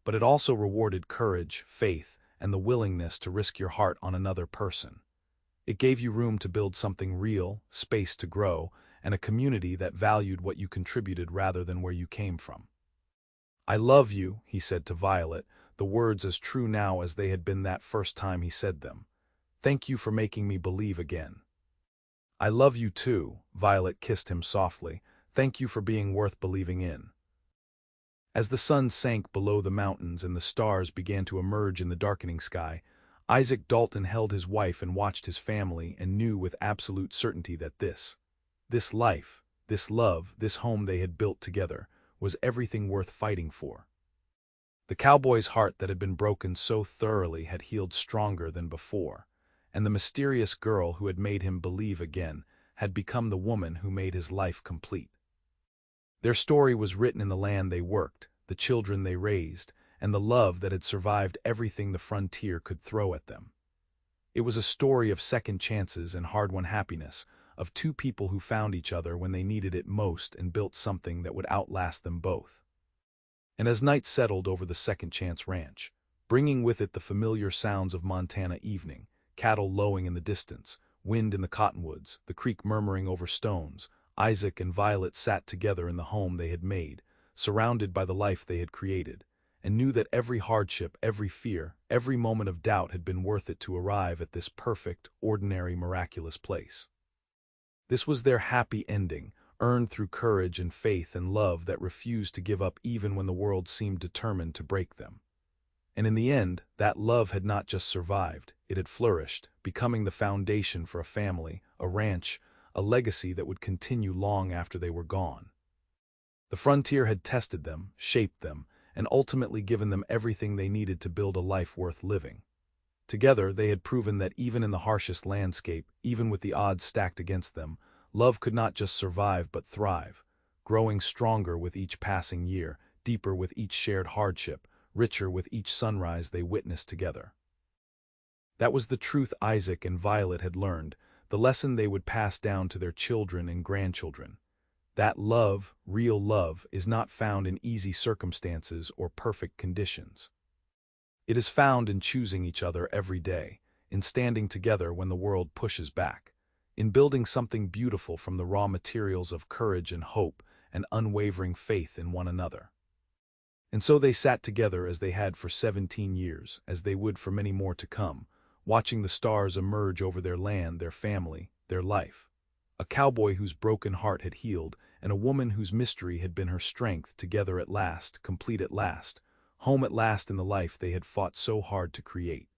but it also rewarded courage, faith, and the willingness to risk your heart on another person. It gave you room to build something real, space to grow, and a community that valued what you contributed rather than where you came from. "I love you," he said to Violet, the words as true now as they had been that first time he said them. "Thank you for making me believe again." "I love you too," Violet kissed him softly. "Thank you for being worth believing in." As the sun sank below the mountains and the stars began to emerge in the darkening sky, Isaac Dalton held his wife and watched his family and knew with absolute certainty that this life, this love, this home they had built together, was everything worth fighting for. The cowboy's heart that had been broken so thoroughly had healed stronger than before, and the mysterious girl who had made him believe again had become the woman who made his life complete. Their story was written in the land they worked, the children they raised, and the love that had survived everything the frontier could throw at them. It was a story of second chances and hard-won happiness, of 2 people who found each other when they needed it most and built something that would outlast them both. And as night settled over the Second Chance Ranch, bringing with it the familiar sounds of Montana evening, cattle lowing in the distance, wind in the cottonwoods, the creek murmuring over stones, Isaac and Violet sat together in the home they had made, surrounded by the life they had created, and knew that every hardship, every fear, every moment of doubt had been worth it to arrive at this perfect, ordinary, miraculous place. This was their happy ending, earned through courage and faith and love that refused to give up even when the world seemed determined to break them. And in the end, that love had not just survived, it had flourished, becoming the foundation for a family, a ranch, a legacy that would continue long after they were gone. The frontier had tested them, shaped them, and ultimately given them everything they needed to build a life worth living. Together, they had proven that even in the harshest landscape, even with the odds stacked against them, love could not just survive but thrive, growing stronger with each passing year, deeper with each shared hardship, richer with each sunrise they witnessed together. That was the truth Isaac and Violet had learned, the lesson they would pass down to their children and grandchildren. That love, real love, is not found in easy circumstances or perfect conditions. It is found in choosing each other every day, in standing together when the world pushes back, in building something beautiful from the raw materials of courage and hope and unwavering faith in one another. And so they sat together as they had for 17 years, as they would for many more to come, watching the stars emerge over their land, their family, their life. A cowboy whose broken heart had healed, and a woman whose mystery had been her strength, together at last, complete at last, home at last in the life they had fought so hard to create.